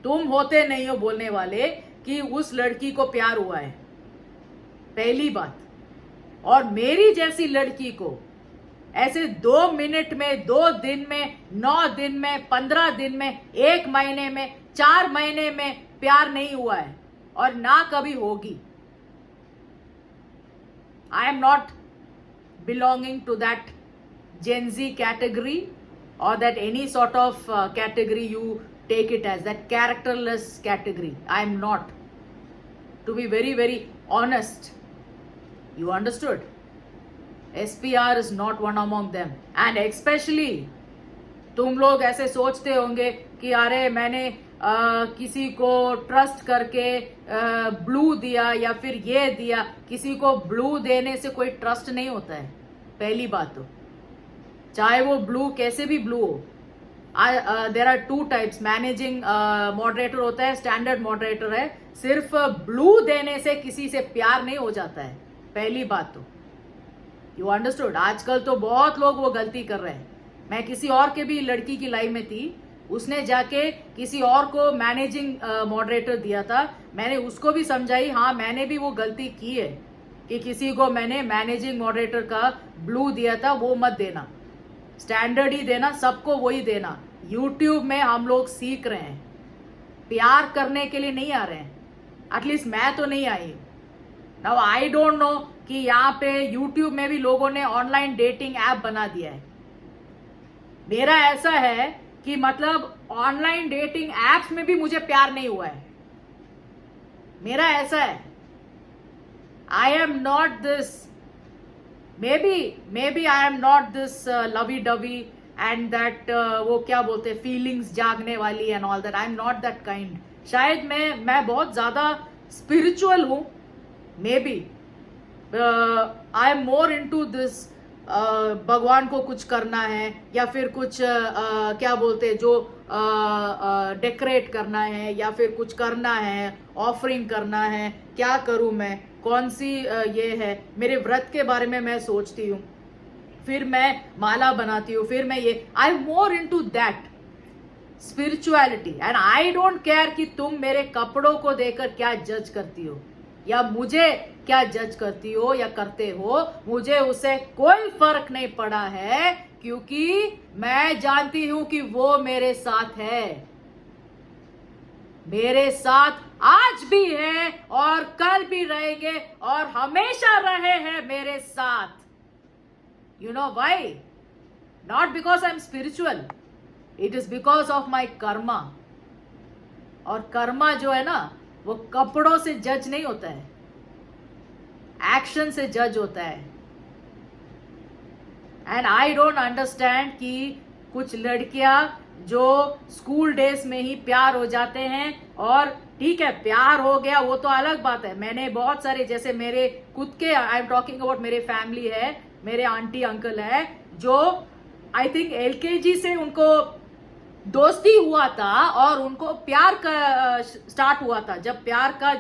तुम होते नहीं हो बोलने वाले कि उस लड़की को प्यार हुआ है, पहली बात। और मेरी जैसी लड़की को ऐसे 2 मिनट में, 2 दिन में, 9 दिन में, 15 दिन में, 1 महीने में, 4 महीने में प्यार नहीं हुआ है और ना कभी होगी। I am not belonging to that Gen Z category or that any sort of category you take it as, that characterless category. I am not. To be very, very honest. You understood? SPR is not one among them. And especially, तुम लोग ऐसे सोचते होंगे कि अरे मैंने किसी को ट्रस्ट करके ब्लू दिया या फिर ये दिया। किसी को ब्लू देने से कोई ट्रस्ट नहीं होता है, पहली बात तो। चाहे वो ब्लू कैसे भी ब्लू हो। There are 2 types. Managing moderator होता है, स्टैंडर्ड मॉडरेटर है। सिर्फ ब्लू देने से किसी से प्यार नहीं हो जाता है, पहली बात तो। You understood? आजकल तो बहुत लोग वो गलती कर रहे हैं। मैं किसी और के भी लड़की की लाइफ में थी, उसने जाके किसी और को मैनेजिंग मॉडरेटर दिया था। मैंने उसको भी समझाई, हाँ मैंने भी वो गलती की है कि किसी को मैंने मैनेजिंग मॉडरेटर का ब्लू दिया था, वो मत देना। स्टैंडर्ड ही देना, सबको वही देना। यूट्यूब में हम लोग सीख रहे हैं, प्यार करने के लिए नहीं आ रहे हैं। एटलीस्ट मैं तो नहीं आई। नाउ आई डोंट नो कि यहाँ पे यूट्यूब में भी लोगों ने ऑनलाइन डेटिंग ऐप बना दिया है। मेरा ऐसा है कि मतलब ऑनलाइन डेटिंग ऐप्स में भी मुझे प्यार नहीं हुआ है। मेरा ऐसा है, I am not this, maybe I am not this lovey-dovey and that वो क्या बोलते हैं, फीलिंग्स जागने वाली and all that. I am not that kind. शायद मैं बहुत ज्यादा स्पिरिचुअल हूँ, maybe I am more into this. भगवान को कुछ करना है या फिर कुछ क्या बोलते हैं, जो डेकोरेट करना है या फिर कुछ करना है, ऑफरिंग करना है, क्या करूं मैं, कौन सी ये है, मेरे व्रत के बारे में मैं सोचती हूँ, फिर मैं माला बनाती हूँ, फिर मैं ये, I am more into that spirituality. And I don't care कि तुम मेरे कपड़ों को देखकर क्या जज करती हो या मुझे क्या जज करती हो या करते हो। मुझे उससे कोई फर्क नहीं पड़ा है, क्योंकि मैं जानती हूं कि वो मेरे साथ है, मेरे साथ आज भी है और कल भी रहेंगे और हमेशा रहे हैं मेरे साथ। You know why? Not because I am spiritual, it is because of माई कर्मा। और कर्मा जो है ना, वो कपड़ों से जज नहीं होता है, एक्शन से जज होता है। एंड आई डोंट अंडरस्टैंड कि कुछ लड़कियां जो स्कूल डेज में ही प्यार हो जाते हैं, और ठीक है प्यार हो गया वो तो अलग बात है। मैंने बहुत सारे, जैसे मेरे खुद के, आई एम टॉकिंग अबाउट मेरे फैमिली है, मेरे आंटी अंकल है, जो आई थिंक LKG से उनको दोस्ती हुआ था और उनको प्यार का स्टार्ट हुआ था। जब प्यार का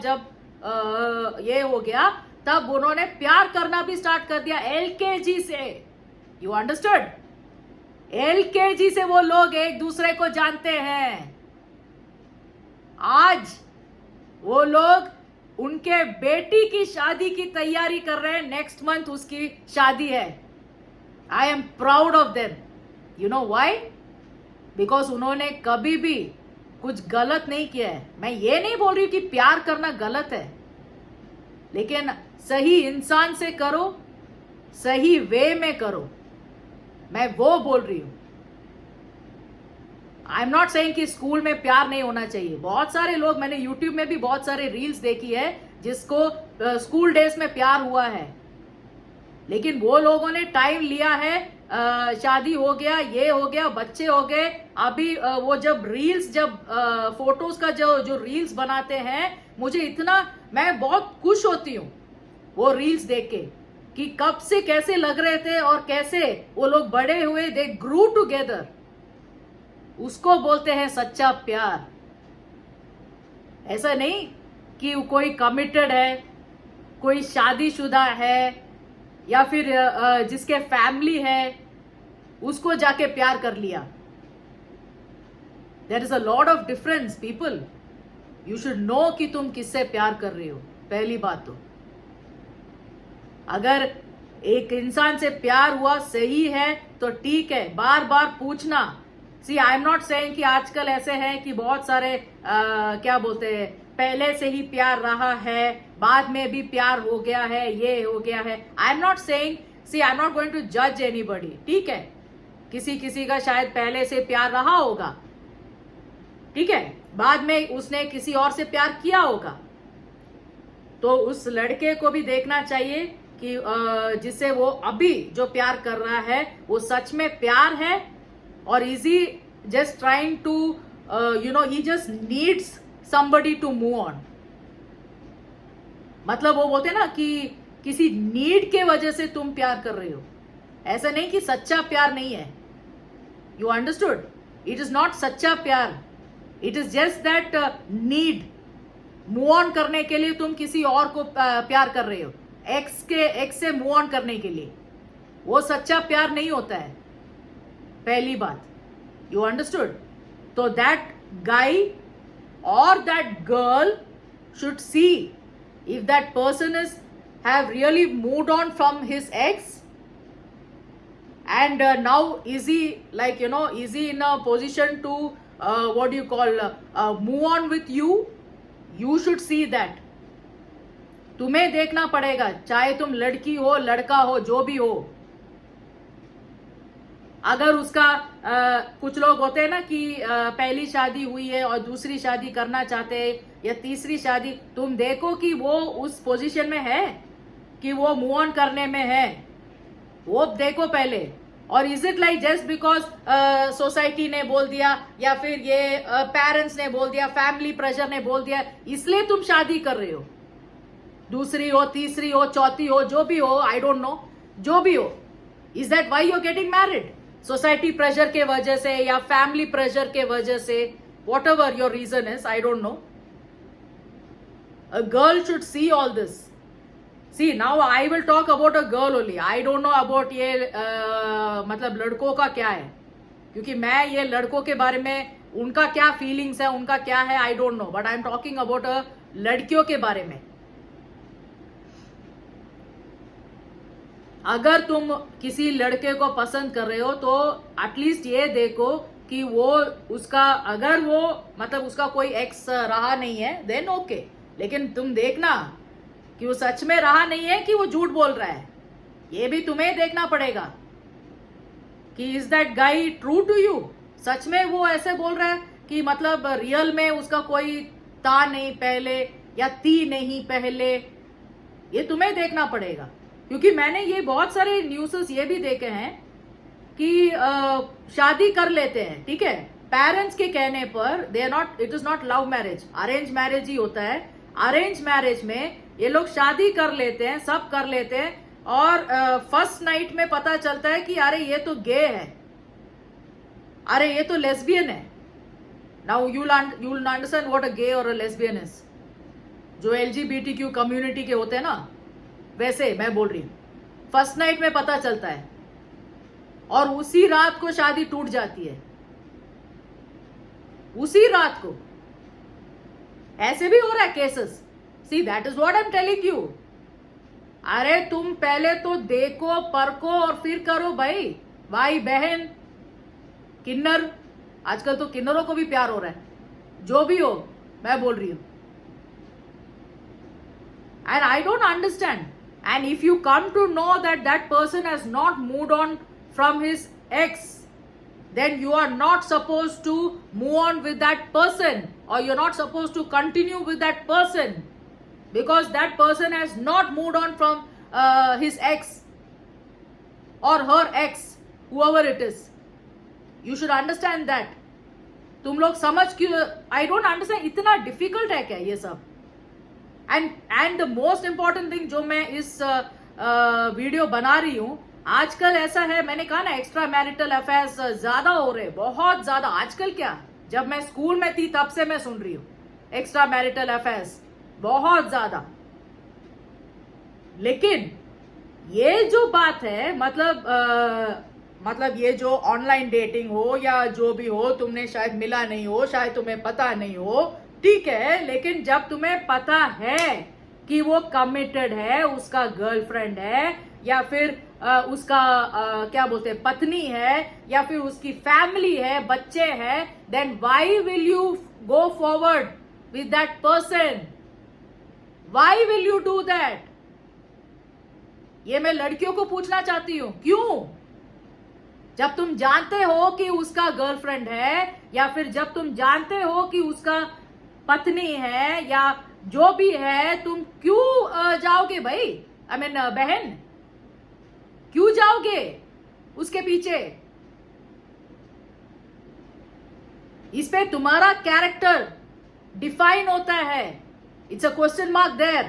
ये हो गया, तब उन्होंने प्यार करना भी स्टार्ट कर दिया LKG से। You understood? LKG से वो लोग एक दूसरे को जानते हैं। आज वो लोग उनके बेटी की शादी की तैयारी कर रहे हैं, नेक्स्ट मंथ उसकी शादी है। I am proud of them. You know why? Because उन्होंने कभी भी कुछ गलत नहीं किया है। मैं ये नहीं बोल रही कि प्यार करना गलत है, लेकिन सही इंसान से करो, सही वे में करो, मैं वो बोल रही हूं। आई एम नॉट सेइंग कि स्कूल में प्यार नहीं होना चाहिए। बहुत सारे लोग, मैंने यूट्यूब में भी बहुत सारे रील्स देखी है जिसको स्कूल डेज में प्यार हुआ है, लेकिन वो लोगों ने टाइम लिया है, शादी हो गया, ये हो गया, बच्चे हो गए, अभी वो जब रील्स, जब फोटोज का जो रील्स बनाते हैं, मुझे इतना, मैं बहुत खुश होती हूँ वो रील्स देख के कि कब से कैसे लग रहे थे और कैसे वो लोग बड़े हुए, दे ग्रू टुगेदर। उसको बोलते हैं सच्चा प्यार। ऐसा नहीं कि कोई कमिटेड है, कोई शादीशुदा है, या फिर जिसके फैमिली है उसको जाके प्यार कर लिया। There is a lot of difference people. You should know कि तुम किससे प्यार कर रहे हो। पहली बात तो, अगर एक इंसान से प्यार हुआ सही है तो ठीक है, बार बार पूछना। सी आई एम नॉट सेइंग कि आजकल ऐसे है कि बहुत सारे क्या बोलते हैं, पहले से ही प्यार रहा है, बाद में भी प्यार हो गया है, ये हो गया है। I am not saying, see I am not going to जज एनीबॉडी। ठीक है, किसी किसी का शायद पहले से प्यार रहा होगा, ठीक है, बाद में उसने किसी और से प्यार किया होगा, तो उस लड़के को भी देखना चाहिए कि जिससे वो अभी जो प्यार कर रहा है वो सच में प्यार है, और is he just trying to he just needs somebody to move on। मतलब वो बोलते हैं ना कि किसी नीड के वजह से तुम प्यार कर रहे हो, ऐसा नहीं कि सच्चा प्यार नहीं है। You understood? It is not सच्चा प्यार, it is just that need, move on करने के लिए तुम किसी और को प्यार कर रहे हो, एक्स से मूव ऑन करने के लिए। वो सच्चा प्यार नहीं होता है, पहली बात। You understood? तो that guy or that girl should see if that person have really moved on from his ex, and now is he like, is he in a position to what do you call move on with you? You should see that। तुम्हें देखना पड़ेगा, चाहे तुम लड़की हो, लड़का हो, जो भी हो। अगर उसका कुछ लोग होते हैं ना कि पहली शादी हुई है और दूसरी शादी करना चाहते हैं, या तीसरी शादी, तुम देखो कि वो उस पोजीशन में है कि वो मूव ऑन करने में है, वो देखो पहले। और is it like just because society ने बोल दिया, या फिर ये पेरेंट्स ने बोल दिया, फैमिली प्रेशर ने बोल दिया, इसलिए तुम शादी कर रहे हो? दूसरी हो, तीसरी हो, चौथी हो, जो भी हो, आई डोंट नो, जो भी हो, is that why you are getting married? Society pressure के वजह से या फैमिली प्रेशर के वजह से, whatever your reason is, I don't know. A girl should see all this. See now I will talk about a girl only, I don't know about ये मतलब लड़कों का क्या है, क्योंकि मैं ये लड़कों के बारे में, उनका क्या फीलिंग्स है, उनका क्या है, I don't no, but I am talking about लड़कियों के बारे में। अगर तुम किसी लड़के को पसंद कर रहे हो तो एटलीस्ट ये देखो कि वो उसका, अगर वो मतलब उसका कोई एक्स रहा नहीं है देन ओके, लेकिन तुम देखना कि वो सच में रहा नहीं है कि वो झूठ बोल रहा है, ये भी तुम्हें देखना पड़ेगा कि is that guy true to you. सच में वो ऐसे बोल रहा है कि मतलब रियल में उसका कोई था नहीं पहले, या थी नहीं पहले, ये तुम्हें देखना पड़ेगा। क्योंकि मैंने ये बहुत सारे न्यूज़ेस ये भी देखे हैं कि शादी कर लेते हैं, ठीक है, पेरेंट्स के कहने पर, they are not, it is not love marriage, arrange marriage ही होता है। अरेंज मैरिज में ये लोग शादी कर लेते हैं, सब कर लेते हैं, और फर्स्ट नाइट में पता चलता है कि अरे ये तो गे है, अरे ये तो लेस्बियन है। Now you will understand what a gay और अ लेस्बियन इज। जो LGBTQ कम्युनिटी के होते हैं ना, वैसे मैं बोल रही हूं, फर्स्ट नाइट में पता चलता है और उसी रात को शादी टूट जाती है, उसी रात को। ऐसे भी हो रहा है cases. See that is what I am telling you. अरे तुम पहले तो देखो, परखो और फिर करो भाई बहन, किन्नर, आजकल तो किन्नरों को भी प्यार हो रहा है, जो भी हो, मैं बोल रही हूं। And I don't understand. And if you come to know that that person has not moved on from his ex, then you are not supposed to move on with that person, or you're not supposed to continue with that person. because that person has not moved on from his ex or her ex, whoever it is. You should understand that. तुम लोग समझ क्यों, आई डोंट अंडरस्टैंड, इतना डिफिकल्ट है क्या ये सब? And the most important thing जो मैं इस वीडियो बना रही हूं, आजकल ऐसा है, मैंने कहा ना, एक्स्ट्रा मैरिटल अफेयर्स ज्यादा हो रहे, बहुत ज्यादा। आजकल क्या, जब मैं स्कूल में थी तब से मैं सुन रही हूं एक्स्ट्रा मैरिटल अफेयर्स बहुत ज्यादा। लेकिन ये जो बात है, मतलब ये जो ऑनलाइन डेटिंग हो या जो भी हो, तुमने शायद मिला नहीं हो, शायद तुम्हें पता नहीं हो, ठीक है, लेकिन जब तुम्हें पता है कि वो कमिटेड है, उसका गर्लफ्रेंड है या फिर उसका क्या बोलते हैं, पत्नी है, या फिर उसकी फैमिली है, बच्चे हैं, then why will you go forward with that person? Why will you do that? ये मैं लड़कियों को पूछना चाहती हूं, क्यों? जब तुम जानते हो कि उसका गर्लफ्रेंड है, या फिर जब तुम जानते हो कि उसका पत्नी है या जो भी है, तुम क्यों जाओगे भाई? आई मीन बहन, क्यों जाओगे उसके पीछे? इस पे तुम्हारा कैरेक्टर डिफाइन होता है। It's a question mark there.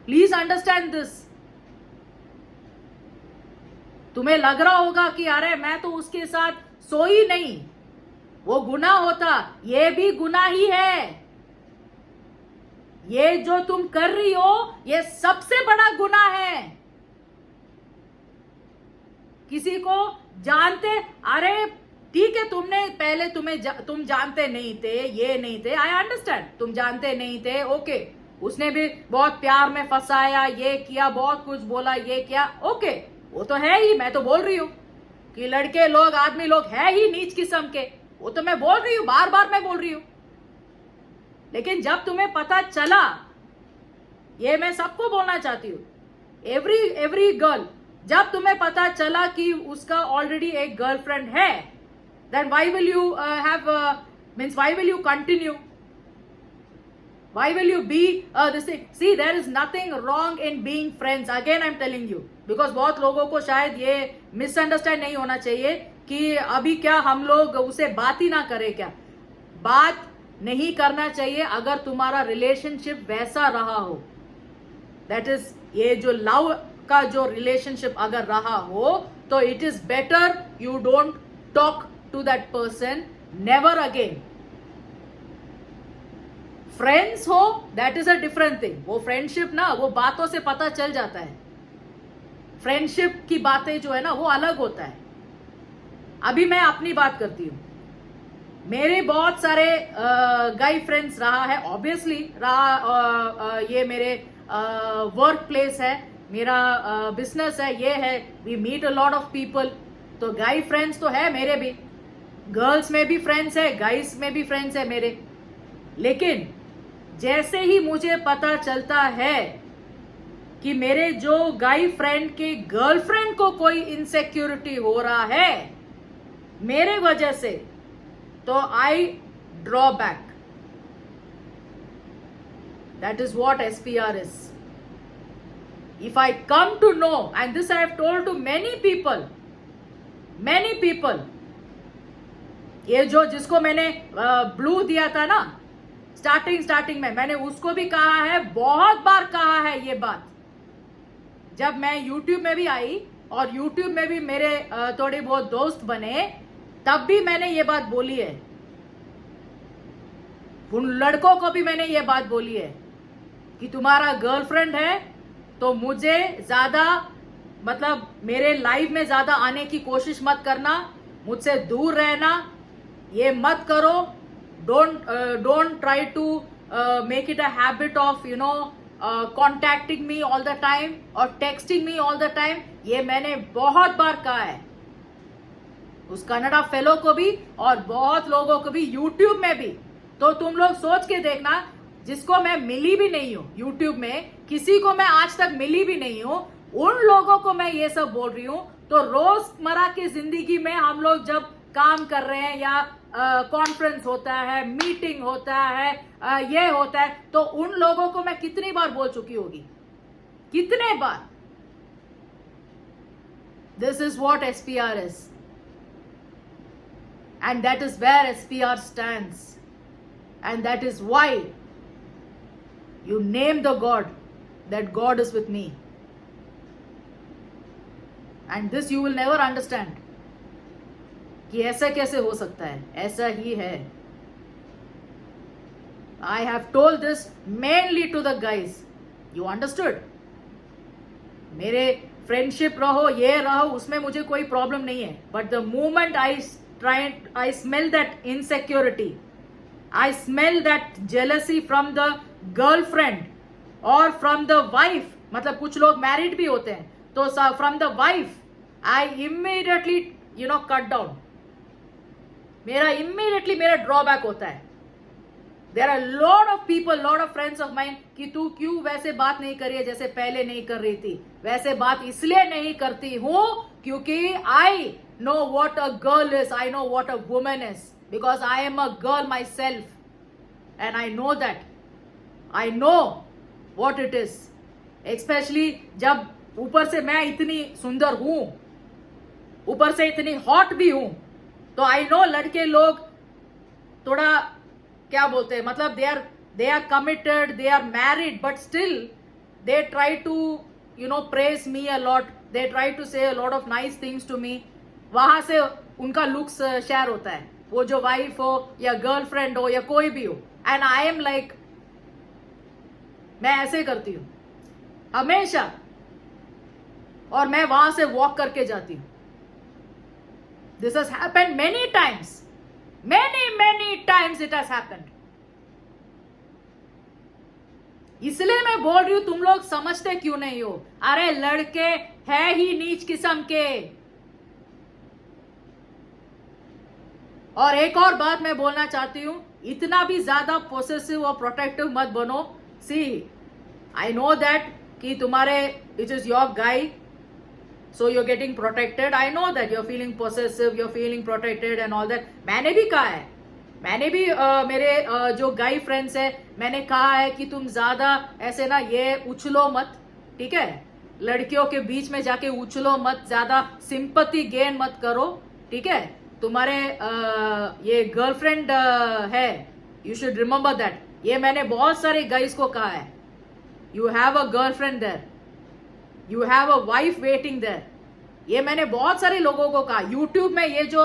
Please understand this. तुम्हें लग रहा होगा कि अरे मैं तो उसके साथ सोई नहीं, वो गुनाह होता, ये भी गुनाह ही है। ये जो तुम कर रही हो, ये सबसे बड़ा गुनाह है। किसी को जानते, अरे ठीक है, तुमने पहले तुम जानते नहीं थे, ये नहीं थे, आई अंडरस्टैंड, तुम जानते नहीं थे, ओके, उसने भी बहुत प्यार में फंसाया, ये किया, बहुत कुछ बोला, ये किया, ओके, वो तो है ही। मैं तो बोल रही हूं कि लड़के लोग, आदमी लोग है ही नीच किस्म के, वो तो मैं बोल रही हूं, बार बार मैं बोल रही हूं। लेकिन जब तुम्हें पता चला, ये मैं सबको बोलना चाहती हूं, एवरी गर्ल, जब तुम्हें पता चला कि उसका ऑलरेडी एक गर्लफ्रेंड है, then why will you why will you continue? Why will you be this thing? See, there is nothing wrong in being friends. Again, I'm telling you, because बहुत लोगों को शायद ये मिसअंडरस्टैंड नहीं होना चाहिए कि अभी क्या हम लोग उसे बात ही ना करें क्या? बात नहीं करना चाहिए अगर तुम्हारा रिलेशनशिप वैसा रहा हो। दैट इज, ये जो लव का जो रिलेशनशिप अगर रहा हो, तो it is better you don't talk to that person never again. Friends हो, that is a different thing. वो फ्रेंडशिप ना, वो बातों से पता चल जाता है। फ्रेंडशिप की बातें जो है ना, वो अलग होता है। अभी मैं अपनी बात करती हूँ। मेरे बहुत सारे गाय फ्रेंड्स रहा है, ऑब्वियसली रहा, ये मेरे वर्क प्लेस है, मेरा बिजनेस है, ये है, we meet a lot of people, तो गाय फ्रेंड्स तो है मेरे भी, गर्ल्स में भी फ्रेंड्स है, गाइस में भी फ्रेंड्स है मेरे। लेकिन जैसे ही मुझे पता चलता है कि मेरे जो गाय फ्रेंड के गर्लफ्रेंड को कोई इनसिक्योरिटी हो रहा है मेरे वजह से, तो I draw back. That is what SPR इज। If I come to know, and this I have told to many people, ये जो जिसको मैंने ब्लू दिया था ना स्टार्टिंग में, मैंने उसको भी कहा है, बहुत बार कहा है ये बात। जब मैं YouTube में भी आई और YouTube में भी मेरे थोड़े बहुत दोस्त बने, तब भी मैंने ये बात बोली है। उन लड़कों को भी मैंने ये बात बोली है कि तुम्हारा गर्लफ्रेंड है तो मुझे ज्यादा, मतलब मेरे लाइफ में ज्यादा आने की कोशिश मत करना, मुझसे दूर रहना, ये मत करो। don't try to make it a habit of contacting me all the time or texting me all the time। ये मैंने बहुत बार कहा है उस कनाडा फेलो को भी और बहुत लोगों को भी, YouTube में भी। तो तुम लोग सोच के देखना, जिसको मैं मिली भी नहीं हूं YouTube में, किसी को मैं आज तक मिली भी नहीं हूं, उन लोगों को मैं ये सब बोल रही हूं। तो रोजमर्रा की जिंदगी में हम लोग जब काम कर रहे हैं या कॉन्फ्रेंस होता है, मीटिंग होता है, ये होता है, तो उन लोगों को मैं कितनी बार बोल चुकी होगी, कितने बार. This is what SPR is. And that is where SPR stands. And that is why you name the God, that God is with me. And this you will never understand. कि ऐसा कैसे हो सकता है, ऐसा ही है. I have told this mainly to the guys. You understood? मेरे फ्रेंडशिप रहो, ये रहो, उसमें मुझे कोई प्रॉब्लम नहीं है. But the moment I smell that insecurity, I smell that jealousy from the girlfriend और फ्रॉम द वाइफ, मतलब कुछ लोग मैरिड भी होते हैं, तो from the wife I immediately cut down. मेरा ड्रॉबैक होता है. There are lot of people, lot of friends of mine कि तू क्यों वैसे बात नहीं कर रही है जैसे पहले नहीं कर रही थी. वैसे बात इसलिए नहीं करती हूँ क्योंकि I know what a girl is, I know what a woman is, because I am a girl myself and I know that. I know what it is. Especially जब ऊपर से मैं इतनी सुंदर हूँ, ऊपर से इतनी हॉट भी हूँ, तो I know लड़के लोग थोड़ा क्या बोलते हैं, मतलब they are committed, they are married, but still they try to praise me a lot, they try to say a lot of nice things to me. वहां से उनका लुक्स शेयर होता है, वो जो वाइफ हो या गर्लफ्रेंड हो या कोई भी हो. एंड आई एम लाइक, मैं ऐसे करती हूँ हमेशा, और मैं वहां से वॉक करके जाती हूँ. This has happened many times. Many times it has happened. इसलिए मैं बोल रही हूं, तुम लोग समझते क्यों नहीं हो. अरे लड़के है ही नीच किस्म के. और एक और बात मैं बोलना चाहती हूं, इतना भी ज्यादा पोसेसिव और प्रोटेक्टिव मत बनो. सी आई नो दैट कि तुम्हारे it is your guy, so you're getting protected. I know that you're feeling possessive, you're feeling protected and all that. मैंने भी कहा है, मैंने भी मेरे जो गाय फ्रेंड्स है, मैंने कहा है कि तुम ज्यादा ऐसे ना ये उछलो मत, ठीक है. लड़कियों के बीच में जाके उछलो मत, ज्यादा सिंपैथी गेन मत करो, ठीक है. तुम्हारे ये गर्लफ्रेंड है, यू शुड रिमेंबर दैट. ये मैंने बहुत सारे गाइज को कहा है. You have a girlfriend there, you have a wife waiting there. ये मैंने बहुत सारे लोगों को कहा. यूट्यूब में ये जो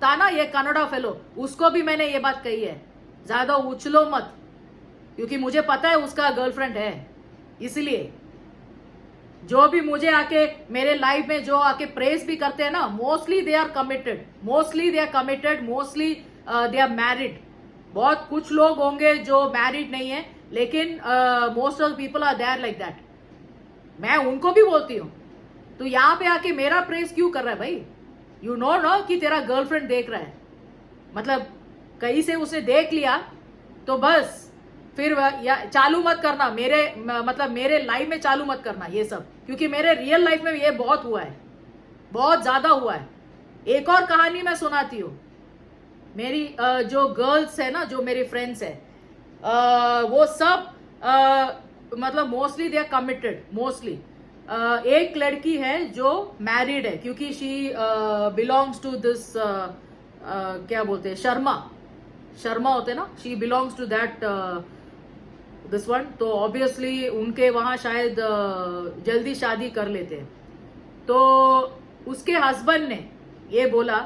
था ना, ये कनाडा फेलो, उसको भी मैंने ये बात कही है, ज्यादा उछलो मत, क्योंकि मुझे पता है उसका गर्लफ्रेंड है. इसलिए जो भी मुझे आके मेरे लाइफ में जो आके प्रेस भी करते हैं ना, mostly they are committed, mostly they are married. बहुत कुछ लोग होंगे जो मैरिड नहीं है, लेकिन most of people are there like that. मैं उनको भी बोलती हूँ, तो यहाँ पे आके मेरा प्रेस क्यों कर रहा है भाई. यू नो कि तेरा गर्लफ्रेंड देख रहा है, मतलब कहीं से उसने देख लिया तो बस फिर चालू मत करना मेरे लाइफ में चालू मत करना ये सब, क्योंकि मेरे रियल लाइफ में ये बहुत हुआ है, बहुत ज्यादा हुआ है. एक और कहानी मैं सुनाती हूँ. मेरी जो गर्ल्स है ना, जो मेरी फ्रेंड्स है, वो सब मतलब मोस्टली दे आर कमिटेड. मोस्टली एक लड़की है जो मैरिड है, क्योंकि शी बिलोंग्स टू दिस क्या बोलते हैं, शर्मा होते ना, she belongs to that this one. तो ऑब्वियसली उनके वहां शायद जल्दी शादी कर लेते हैं. तो उसके हस्बैंड ने ये बोला,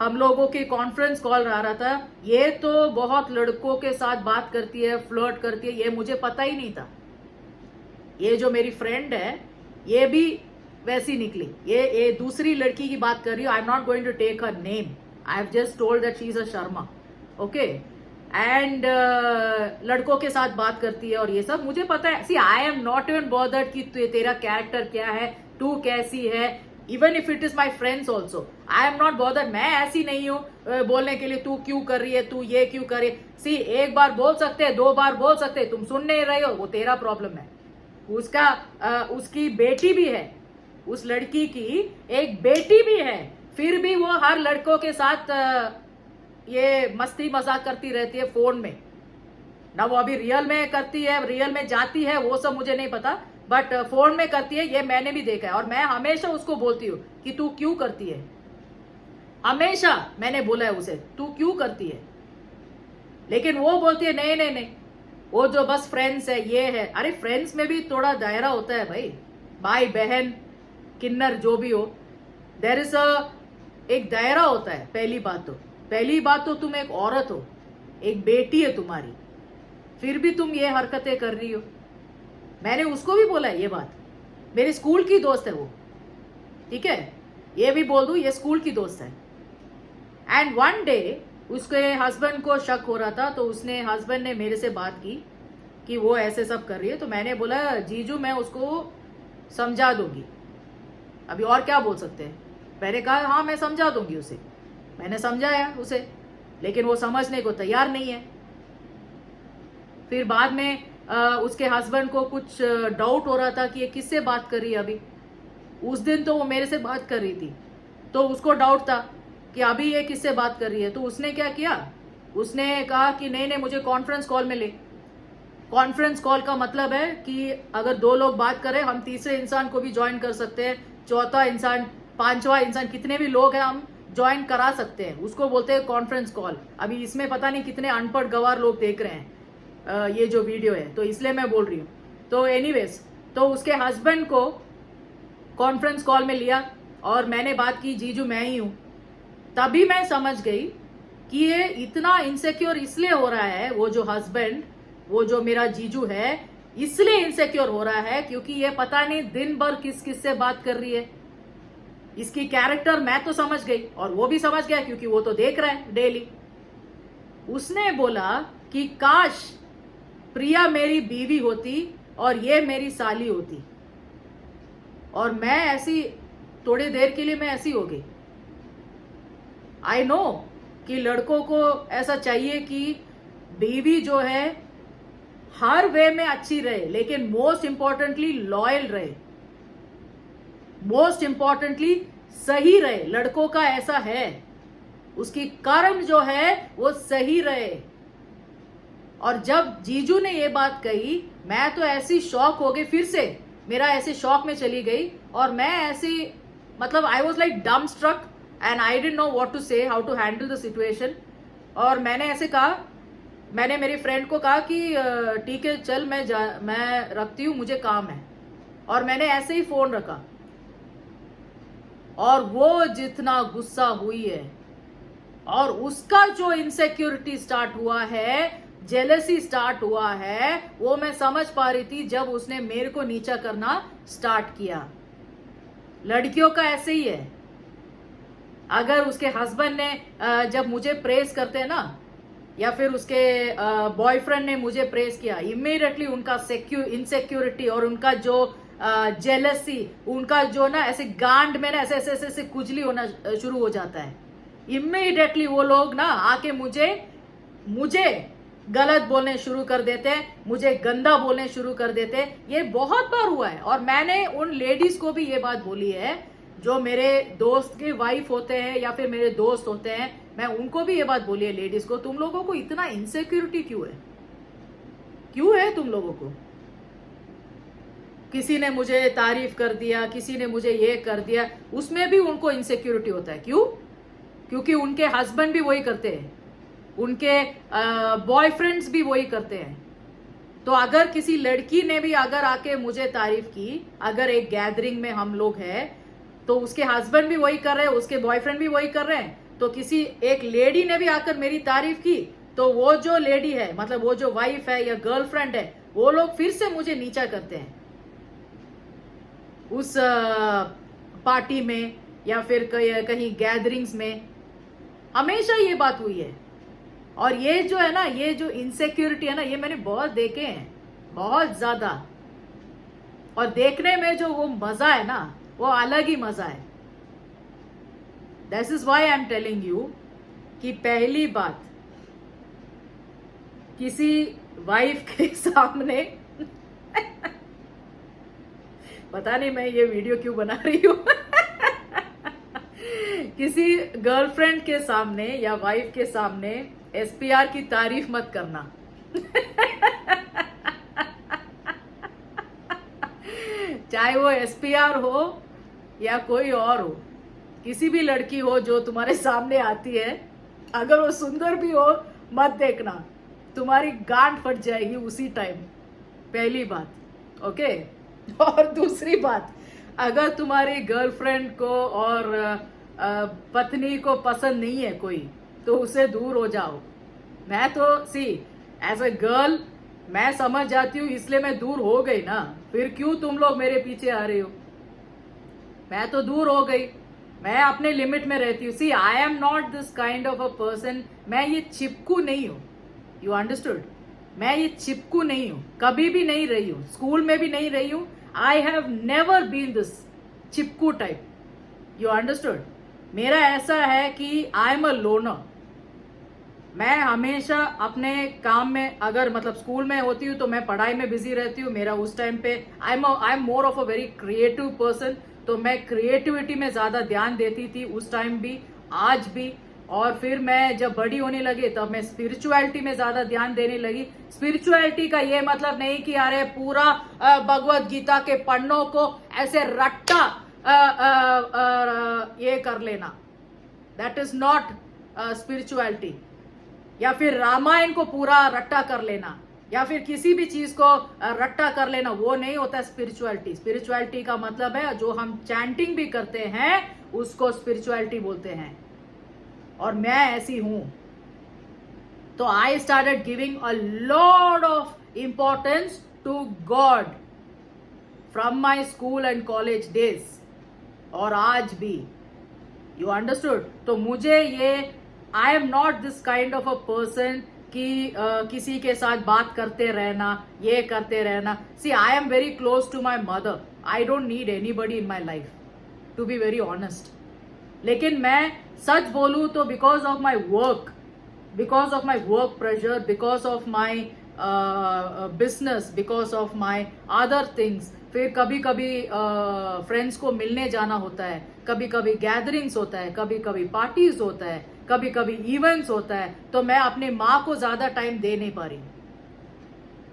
हम लोगों की कॉन्फ्रेंस कॉल रहा था, ये तो बहुत लड़कों के साथ बात करती है, फ्लर्ट करती है. ये मुझे पता ही नहीं था. ये जो मेरी फ्रेंड है, ये भी वैसी निकली. ये दूसरी लड़की की बात कर रही हूँ. I am not going to take her name, I have just told that she is a Sharma, okay. एंड लड़कों के साथ बात करती है और ये सब मुझे पता है. See I am not even bothered कि तेरा कैरेक्टर क्या है, तू कैसी है. Even if it is my friends also, I am not bothered. मैं ऐसी नहीं हूँ बोलने के लिए, तू क्यों कर रही है, तू ये क्यों कर रही है. सी एक बार बोल सकते, 2 बार बोल सकते, तुम सुन नहीं रहे हो, वो तेरा प्रॉब्लम है. उसकी बेटी भी है, उस लड़की की एक बेटी भी है, फिर भी वो हर लड़कों के साथ ये मस्ती मजाक करती रहती है फोन में ना। वो अभी रियल में करती है, रियल में जाती है, वो सब मुझे नहीं पता, बट फोन में करती है, ये मैंने भी देखा है। और मैं हमेशा उसको बोलती हूँ कि तू क्यों करती है, हमेशा मैंने बोला है उसे तू क्यों करती है, लेकिन वो बोलती है नहीं नहीं नहीं, वो जो बस फ्रेंड्स है ये है। अरे फ्रेंड्स में भी थोड़ा दायरा होता है भाई, भाई बहन किन्नर जो भी हो, देयर इज अ एक दायरा होता है। पहली बात तो तुम एक औरत हो, एक बेटी है तुम्हारी, फिर भी तुम ये हरकतें कर रही हो। मैंने उसको भी बोला है ये बात, मेरी स्कूल की दोस्त है वो, ठीक है, ये भी बोल दूं ये स्कूल की दोस्त है। एंड वन डे उसके हस्बैंड को शक हो रहा था, तो उसने हस्बैंड ने मेरे से बात की कि वो ऐसे सब कर रही है। तो मैंने बोला जीजू मैं उसको समझा दूंगी, अभी और क्या बोल सकते हैं। मैंने कहा हाँ मैं समझा दूंगी उसे, मैंने समझाया उसे, लेकिन वो समझने को तैयार नहीं है। फिर बाद में उसके हस्बैंड को कुछ डाउट हो रहा था कि ये किससे बात कर रही है अभी। उस दिन तो वो मेरे से बात कर रही थी, तो उसको डाउट था कि अभी ये किससे बात कर रही है। तो उसने क्या किया, उसने कहा कि नहीं नहीं मुझे कॉन्फ्रेंस कॉल में ले। कॉन्फ्रेंस कॉल का मतलब है कि अगर दो लोग बात करें, हम तीसरे इंसान को भी ज्वाइन कर सकते हैं, चौथा इंसान, पांचवा इंसान, कितने भी लोग हैं हम ज्वाइन करा सकते हैं, उसको बोलते हैं कॉन्फ्रेंस कॉल। अभी इसमें पता नहीं कितने अनपढ़ गवार लोग देख रहे हैं ये जो वीडियो है, तो इसलिए मैं बोल रही हूँ। तो एनीवेज, तो उसके हस्बैंड को कॉन्फ्रेंस कॉल में लिया और मैंने बात की, जीजू मैं ही हूं। तभी मैं समझ गई कि ये इतना इनसिक्योर इसलिए हो रहा है, वो जो हस्बैंड, वो जो मेरा जीजू है, इसलिए इनसिक्योर हो रहा है क्योंकि ये पता नहीं दिन भर किस किस से बात कर रही है। इसकी कैरेक्टर मैं तो समझ गई और वो भी समझ गया क्योंकि वो तो देख रहा है डेली। उसने बोला कि काश प्रिया मेरी बीवी होती और ये मेरी साली होती, और मैं ऐसी थोड़ी देर के लिए मैं ऐसी हो गई। आई नो कि लड़कों को ऐसा चाहिए कि बीवी जो है हर वे में अच्छी रहे, लेकिन मोस्ट इंपॉर्टेंटली लॉयल रहे, मोस्ट इंपॉर्टेंटली सही रहे। लड़कों का ऐसा है, उसकी कर्म जो है वो सही रहे। और जब जीजू ने ये बात कही, मैं तो ऐसी शॉक हो गई, फिर से मेरा ऐसे शॉक में चली गई, और मैं ऐसी मतलब I was like dumb struck and I didn't know what to say, how to handle the situation. और मैंने ऐसे कहा, मैंने मेरी फ्रेंड को कहा कि ठीक है चल मैं रखती हूँ, मुझे काम है। और मैंने ऐसे ही फोन रखा, और वो जितना गुस्सा हुई है, और उसका जो इनसिक्योरिटी स्टार्ट हुआ है, जेलसी स्टार्ट हुआ है, वो मैं समझ पा रही थी जब उसने मेरे को नीचा करना स्टार्ट किया। लड़कियों का ऐसे ही है, अगर उसके हस्बैंड ने जब मुझे प्रेस करते हैं ना, या फिर उसके बॉयफ्रेंड ने मुझे प्रेस किया, इमीडिएटली उनका इनसिक्योरिटी और उनका जो जेलसी, उनका जो ना ऐसे गांड में ना ऐसे ऐसे ऐसे खुजली होना शुरू हो जाता है। इमीडिएटली वो लोग ना आके मुझे गलत बोलने शुरू कर देते हैं, मुझे गंदा बोलने शुरू कर देते हैं। ये बहुत बार हुआ है, और मैंने उन लेडीज को भी ये बात बोली है जो मेरे दोस्त के वाइफ होते हैं या फिर मेरे दोस्त होते हैं, मैं उनको भी ये बात बोली है लेडीज को, तुम लोगों को इतना इनसिक्योरिटी क्यों है तुम लोगों को। किसी ने मुझे तारीफ कर दिया, किसी ने मुझे ये कर दिया, उसमें भी उनको इनसिक्योरिटी होता है। क्यों? क्योंकि उनके हस्बैंड भी वही करते हैं, उनके बॉयफ्रेंड्स भी वही करते हैं। तो अगर किसी लड़की ने भी अगर आके मुझे तारीफ की, अगर एक गैदरिंग में हम लोग हैं, तो उसके हस्बैंड भी वही कर रहे हैं, उसके बॉयफ्रेंड भी वही कर रहे हैं, तो किसी एक लेडी ने भी आकर मेरी तारीफ की, तो वो जो लेडी है, मतलब वो जो वाइफ है या गर्लफ्रेंड है, वो लोग फिर से मुझे नीचा करते हैं उस पार्टी में या फिर कहीं गैदरिंग्स में। हमेशा ये बात हुई है। और ये जो है ना, ये जो इनसिक्योरिटी है ना, ये मैंने बहुत देखे हैं, बहुत ज्यादा। और देखने में जो वो मजा है ना, वो अलग ही मजा है। This is why I am telling you कि पहली बात, किसी वाइफ के सामने पता नहीं मैं ये वीडियो क्यों बना रही हूं किसी गर्लफ्रेंड के सामने या वाइफ के सामने एसपीआर की तारीफ मत करना। चाहे वो एसपीआर हो या कोई और हो, किसी भी लड़की हो जो तुम्हारे सामने आती है, अगर वो सुंदर भी हो मत देखना, तुम्हारी गांड फट जाएगी उसी टाइम। पहली बात, ओके। और दूसरी बात, अगर तुम्हारी गर्लफ्रेंड को और पत्नी को पसंद नहीं है कोई, तो उससे दूर हो जाओ। मैं तो एज अ गर्ल मैं समझ जाती हूँ, इसलिए मैं दूर हो गई ना। फिर क्यों तुम लोग मेरे पीछे आ रहे हो? मैं तो दूर हो गई, मैं अपने लिमिट में रहती हूँ। I am not this kind of a person. मैं ये चिपकू नहीं हूँ, यू अंडरस्टूड? मैं ये चिपकू नहीं हूँ, कभी भी नहीं रही हूँ, स्कूल में भी नहीं रही हूँ। I have never been this चिपकू टाइप, यू अंडरस्टूड? मेरा ऐसा है कि आई एम अ लोनर। मैं हमेशा अपने काम में, अगर मतलब स्कूल में होती हूँ तो मैं पढ़ाई में बिजी रहती हूँ। मेरा उस टाइम पे आई am more of a very creative person, तो मैं क्रिएटिविटी में ज्यादा ध्यान देती थी उस टाइम भी, आज भी। और फिर मैं जब बड़ी होने लगी तब मैं स्पिरिचुअलिटी में ज्यादा ध्यान देने लगी। स्पिरिचुअलिटी का ये मतलब नहीं कि अरे पूरा भगवत गीता के पन्नों को ऐसे रट्टा ये कर लेना, दैट इज नॉट स्पिरिचुअलिटी। या फिर रामायण को पूरा रट्टा कर लेना, या फिर किसी भी चीज को रट्टा कर लेना, वो नहीं होता स्पिरिचुअलिटी। स्पिरिचुअलिटी का मतलब है जो हम चैंटिंग भी करते हैं उसको स्पिरिचुअलिटी बोलते हैं, और मैं ऐसी हूं। तो I started giving a lot of importance to God from my school and college days, और आज भी, यू अंडरस्टूड? तो मुझे ये, I am not this kind of a person कि किसी के साथ बात करते रहना, ये करते रहना। I am very close to my mother, I don't need anybody in my life, to be very honest. लेकिन मैं सच बोलूं तो because of my work pressure, because of my business, because of my other things, फिर कभी कभी फ्रेंड्स को मिलने जाना होता है, कभी कभी गैदरिंग्स होता है, कभी कभी पार्टीज होता है, कभी कभी इवेंट्स होता है, तो मैं अपनी माँ को ज्यादा टाइम दे नहीं पा रही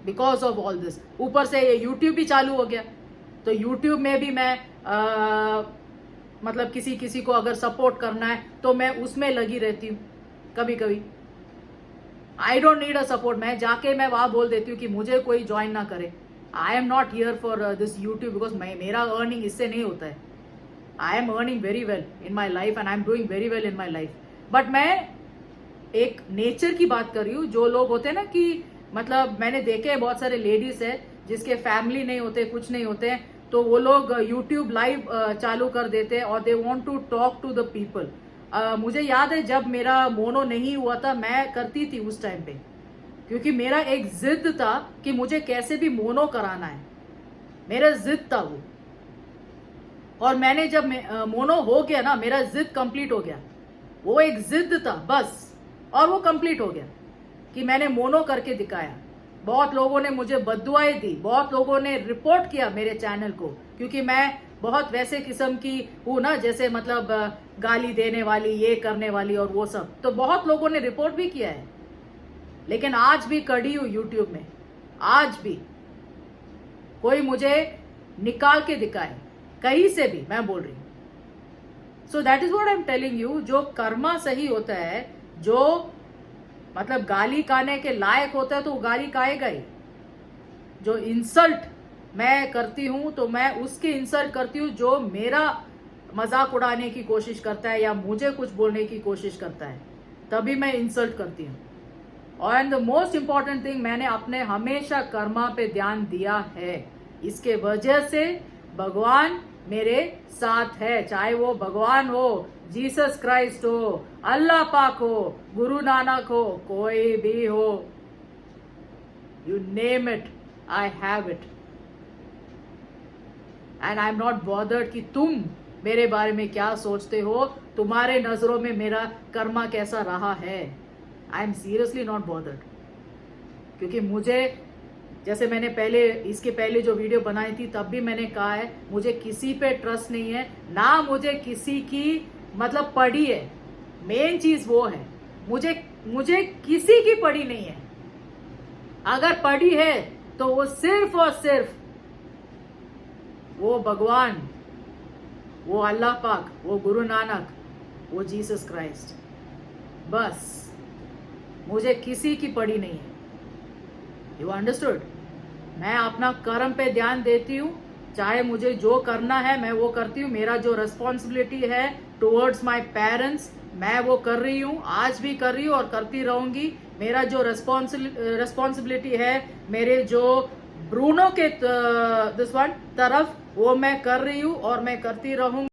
बिकॉज ऑफ ऑल दिस। ऊपर से ये यूट्यूब भी चालू हो गया, तो यूट्यूब में भी मैं मतलब किसी को अगर सपोर्ट करना है तो मैं उसमें लगी रहती हूँ। कभी कभी आई डोंट नीड अ सपोर्ट, मैं जाके मैं वहां बोल देती हूँ कि मुझे कोई ज्वाइन ना करे। आई am not here for this YouTube, because मेरा अर्निंग इससे नहीं होता है। I am earning very well in my life and I am doing very well in my life. But मैं एक नेचर की बात कर रही हूँ। जो लोग होते हैं ना कि मतलब मैंने देखे हैं बहुत सारे लेडीज है जिसके फैमिली नहीं होते, कुछ नहीं होते हैं, तो वो लोग यूट्यूब लाइव चालू कर देते हैं और they want to talk to the people. मुझे याद है जब मेरा मोनो नहीं हुआ था, मैं करती थी उस टाइम पे, क्योंकि मेरा एक जिद था कि मुझे कैसे भी मोनो कराना है, मेरा जिद था वो। और मैंने जब मोनो हो गया ना, मेरा जिद कंप्लीट हो गया। वो एक जिद था बस, और वो कंप्लीट हो गया कि मैंने मोनो करके दिखाया। बहुत लोगों ने मुझे बद्दुआएं दी, बहुत लोगों ने रिपोर्ट किया मेरे चैनल को, क्योंकि मैं बहुत वैसे किस्म की हूं ना, जैसे मतलब गाली देने वाली, ये करने वाली और वो सब। तो बहुत लोगों ने रिपोर्ट भी किया है, लेकिन आज भी कड़ी हूं यूट्यूब में। आज भी कोई मुझे निकाल के दिखाए कहीं से भी, मैं बोल रही हूं। So that is what I am telling you. जो कर्मा सही होता है, जो मतलब गाली खाने के लायक होता है, तो वो गाली खाएगा ही। जो इंसल्ट मैं करती हूं तो मैं उसकी इंसल्ट करती हूं जो मेरा मजाक उड़ाने की कोशिश करता है या मुझे कुछ बोलने की कोशिश करता है, तभी मैं इंसल्ट करती हूं। और द मोस्ट इंपॉर्टेंट थिंग, मैंने अपने हमेशा कर्मा पे ध्यान दिया है। इसके वजह से भगवान मेरे साथ है, चाहे वो भगवान हो, जीसस क्राइस्ट हो, अल्लाह पाक हो, गुरु नानक हो, कोई भी हो, you name it, I have it. And I am not bothered कि तुम मेरे बारे में क्या सोचते हो, तुम्हारे नजरों में मेरा कर्मा कैसा रहा है। I am seriously not bothered, क्योंकि मुझे, जैसे मैंने पहले, इसके पहले जो वीडियो बनाई थी तब भी मैंने कहा है, मुझे किसी पे ट्रस्ट नहीं है, ना मुझे किसी की मतलब पढ़ी है, मेन चीज वो है। मुझे मुझे किसी की पढ़ी नहीं है। अगर पढ़ी है तो वो सिर्फ और सिर्फ वो भगवान, वो अल्लाह पाक, वो गुरु नानक, वो जीसस क्राइस्ट, बस। मुझे किसी की पड़ी नहीं है। You understood? मैं अपना कर्म पे ध्यान देती हूँ, चाहे मुझे जो करना है मैं वो करती हूँ। मेरा जो रिस्पॉन्सिबिलिटी है टुवर्ड्स माय पेरेंट्स, मैं वो कर रही हूँ, आज भी कर रही हूँ और करती रहूंगी। मेरा जो रिस्पॉन्सिबिलिटी है मेरे जो ब्रूनो के दिस वन तरफ, वो मैं कर रही हूँ और मैं करती रहूंगी।